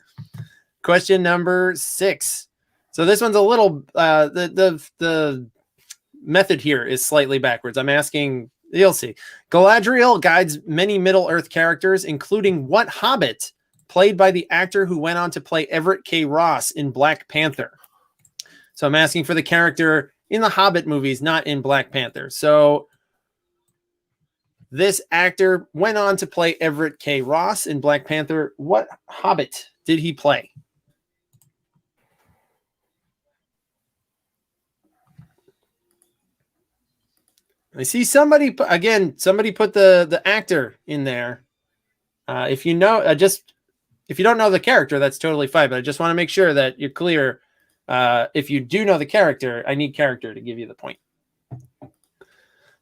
Question number 6. So this one's a little the method here is slightly backwards. I'm asking, you'll see. Galadriel guides many Middle-earth characters, including what Hobbit, played by the actor who went on to play Everett K. Ross in Black Panther. So I'm asking for the character in the Hobbit movies, not in Black Panther. So this actor went on to play Everett K. Ross in Black Panther. What Hobbit did he play? I see somebody put the actor in there. If you know, if you don't know the character, that's totally fine. But I just want to make sure that you're clear. If you do know the character, I need character to give you the point. All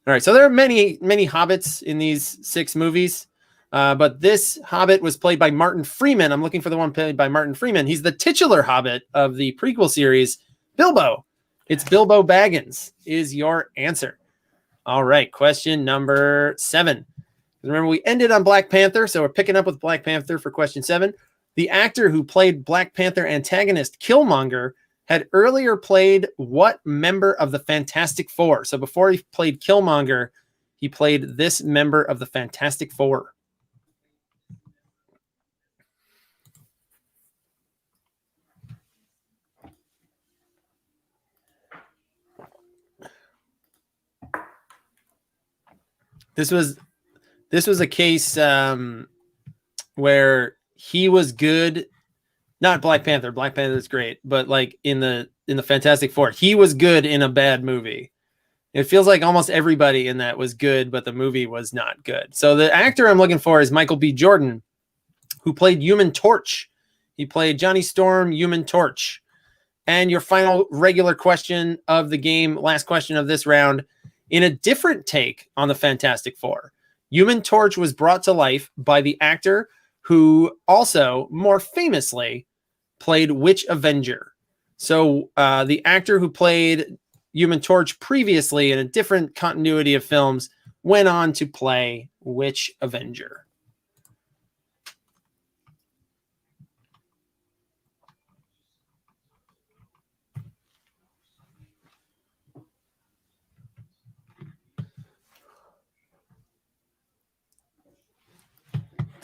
right. So there are many hobbits in these 6 movies, but this hobbit was played by Martin Freeman. I'm looking for the one played by Martin Freeman. He's the titular hobbit of the prequel series, Bilbo. It's Bilbo Baggins is your answer. All right, question number 7. Remember, we ended on Black Panther, so we're picking up with Black Panther for question 7. The actor who played Black Panther antagonist Killmonger had earlier played what member of the Fantastic Four? So before he played Killmonger, he played this member of the Fantastic Four. This was a case where he was good. Not Black Panther. Black Panther is great, but like in the Fantastic Four, he was good in a bad movie. It feels like almost everybody in that was good, but the movie was not good. So the actor I'm looking for is Michael B. Jordan, who played Human Torch. He played Johnny Storm, Human Torch. And your final regular question of the game, last question of this round, in a different take on the Fantastic Four, Human Torch was brought to life by the actor who also more famously played which Avenger? So the actor who played Human Torch previously in a different continuity of films went on to play which Avenger?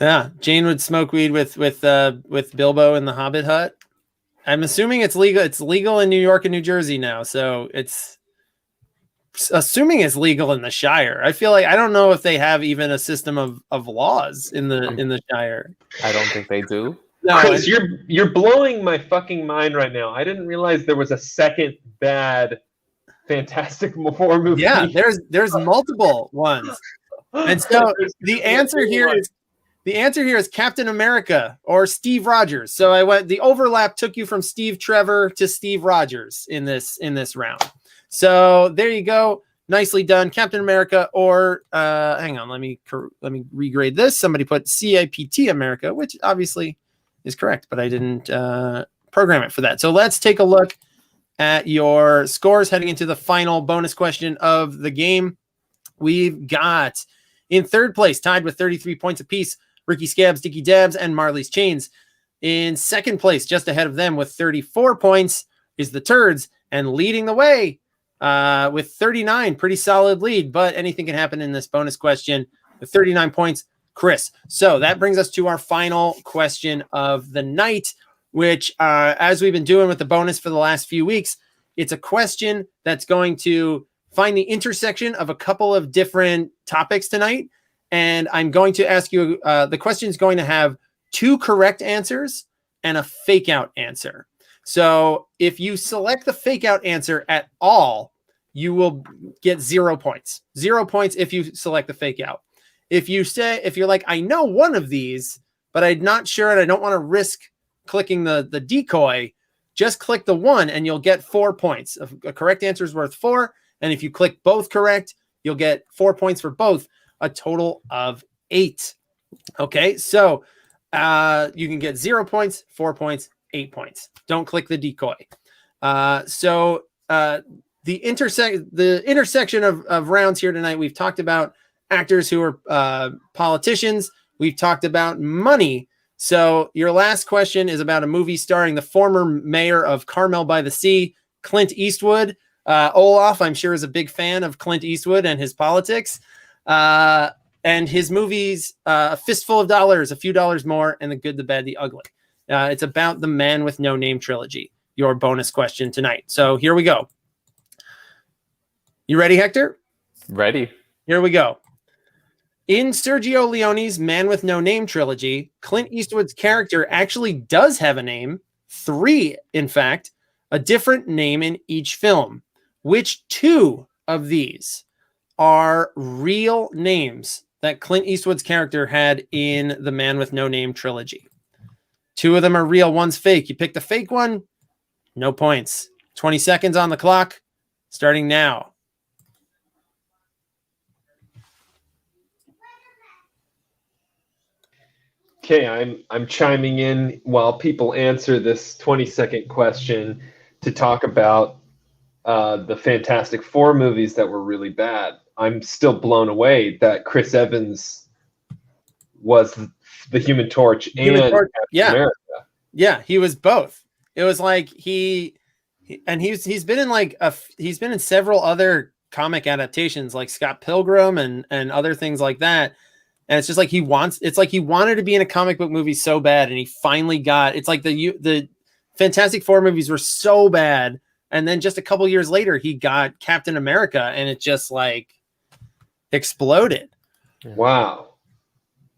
Yeah, Jane would smoke weed with Bilbo in the Hobbit hut. I'm assuming it's legal. It's legal in New York and New Jersey now, so it's assuming it's legal in the Shire. I feel like I don't know if they have even a system of laws in the Shire. I don't think they do. No, Chris, you're blowing my fucking mind right now. I didn't realize there was a second bad Fantastic Four movie. yeah, there's multiple ones, and so the answer here is Captain America or Steve Rogers. So the overlap took you from Steve Trevor to Steve Rogers in this round. So there you go. Nicely done. Captain America or hang on, let me regrade this. Somebody put CAPT America, which obviously is correct, but I didn't program it for that. So let's take a look at your scores heading into the final bonus question of the game. We've got in third place, tied with 33 points apiece, Ricky Scabs, Dicky Dabs, and Marley's Chains. In second place, just ahead of them with 34 points, is the Turds, and leading the way with 39. Pretty solid lead, but anything can happen in this bonus question. With 39 points, Chris. So that brings us to our final question of the night, which, as we've been doing with the bonus for the last few weeks, it's a question that's going to find the intersection of a couple of different topics tonight. And I'm going to ask you, the question is going to have 2 correct answers and a fake out answer. So if you select the fake out answer at all, you will get 0 points. 0 points if you select the fake out. If you're like, I know one of these, but I'm not sure and I don't want to risk clicking the decoy, just click the one and you'll get 4 points. A correct answer is worth 4. And if you click both correct, you'll get 4 points for both, a total of 8. Okay, so you can get 0 points, 4 points, 8 points. Don't click the decoy. The intersection of rounds here tonight, we've talked about actors who are politicians. We've talked about money. So your last question is about a movie starring the former mayor of Carmel by the Sea, Clint Eastwood. Olaf, I'm sure, is a big fan of Clint Eastwood and his politics. And his movies, A Fistful of Dollars, A Few Dollars More, and The Good, the Bad, the Ugly. It's about the Man with No Name trilogy, your bonus question tonight. So here we go. You ready, Hector? Ready. Here we go. In Sergio Leone's Man with No Name trilogy, Clint Eastwood's character actually does have a name, 3, in fact, a different name in each film. Which 2 of these are real names that Clint Eastwood's character had in the Man with No Name trilogy? 2 of them are real, one's fake. You pick the fake one, no points. 20 seconds on the clock, starting now. Okay, I'm chiming in while people answer this 20-second question to talk about the Fantastic Four movies that were really bad. I'm still blown away that Chris Evans was the Human Torch and Captain America. Yeah, he was both. It was like he's been in he's been in several other comic adaptations like Scott Pilgrim and other things like that. And it's just like he wanted to be in a comic book movie so bad, and he finally got. It's like the Fantastic Four movies were so bad, and then just a couple years later, he got Captain America, and it just like exploded. Wow.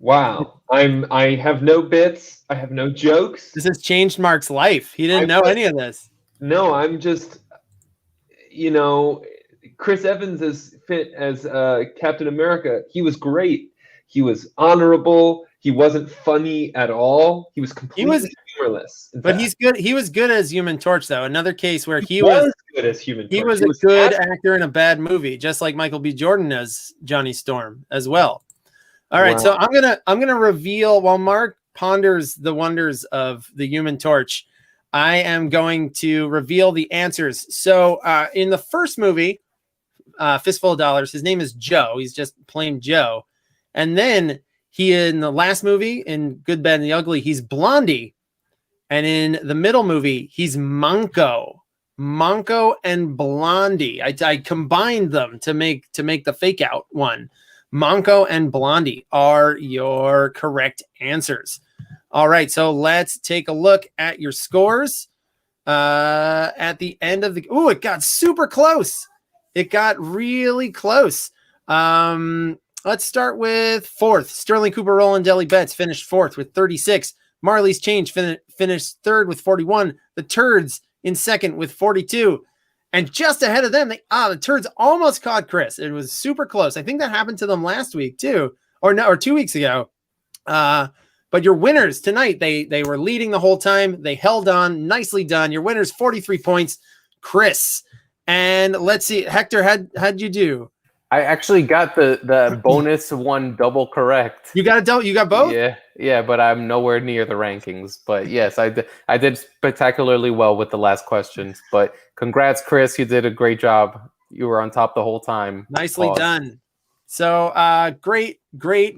I have no bits. I have no jokes. This has changed Mark's life. He didn't know any of this. No, I'm just, Chris Evans is fit as Captain America. He was great. He was honorable. He wasn't funny at all. He was completely humorless. But he's good. He was good as Human Torch, though. Another case where he was good as Human Torch. He was a good actor in a bad movie, just like Michael B. Jordan as Johnny Storm as well. All right, so I'm gonna reveal while Mark ponders the wonders of the Human Torch. I am going to reveal the answers. So in the first movie, Fistful of Dollars, his name is Joe. He's just plain Joe. And then in the last movie, in Good, Bad, and the Ugly, he's Blondie. And in the middle movie, he's Monko. Monko and Blondie. I combined them to make the fake out one. Monko and Blondie are your correct answers. All right, so let's take a look at your scores. At the end of the... Ooh, it got super close. It got really close. Let's start with fourth. Sterling Cooper Roland Deli Betts finished fourth with 36. Marley's Change finished third with 41. The Turds in second with 42. And just ahead of them, the Turds almost caught Chris. It was super close. I think that happened to them last week too, or 2 weeks ago. But your winners tonight, they were leading the whole time. They held on. Nicely done. Your winners, 43 points, Chris. And let's see, Hector, how'd you do? I actually got the bonus one double correct. You got you got both? Yeah, but I'm nowhere near the rankings. But yes, I did spectacularly well with the last questions. But congrats, Chris. You did a great job. You were on top the whole time. Nicely done. So great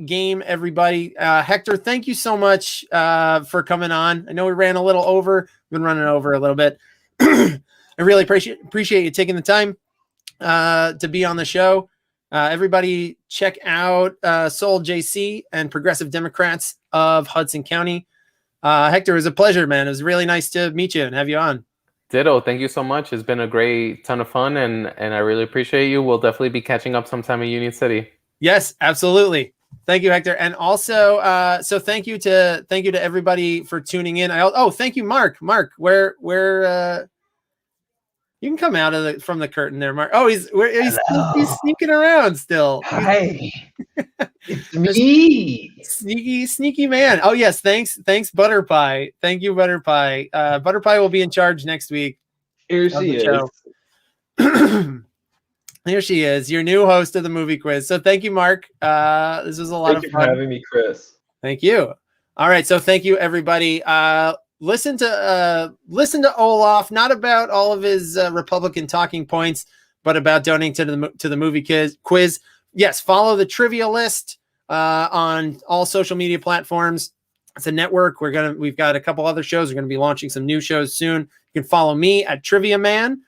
game, everybody. Hector, thank you so much for coming on. I know we ran a little over. We've been running over a little bit. I really appreciate you taking the time to be on the show. Everybody check out Soul JC and Progressive Democrats of Hudson County. Hector, it was a pleasure, man. It was really nice to meet you and have you on. Ditto. Thank you so much. It's been a great ton of fun, and I really appreciate you. We'll definitely be catching up sometime in Union City. Yes, absolutely. Thank you, Hector. And also, so thank you to everybody for tuning in. Thank you, Mark. Mark, where you can come out of from the curtain there, Mark. Oh, he's sneaking around still. Hi, it's me, sneaky man. Oh yes, thanks, Butterpie. Thank you, Butterpie. Butterpie will be in charge next week. Here she is. Here she is, your new host of the movie quiz. So thank you, Mark. This was a lot of fun. Thank you for having me, Chris. Thank you. All right, so thank you, everybody. Listen to Olaf, not about all of his Republican talking points, but about donating to the movie quiz. Yes, follow the trivia list on all social media platforms. It's a network. We've got a couple other shows. We're going to be launching some new shows soon. You can follow me at Trivia Man.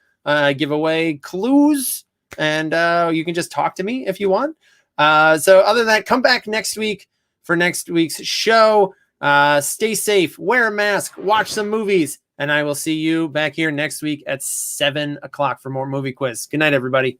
Give away clues, and you can just talk to me if you want. So other than that, come back next week for next week's show. Stay safe, wear a mask, watch some movies, and I will see you back here next week at 7 o'clock for more movie quiz. Good night, everybody.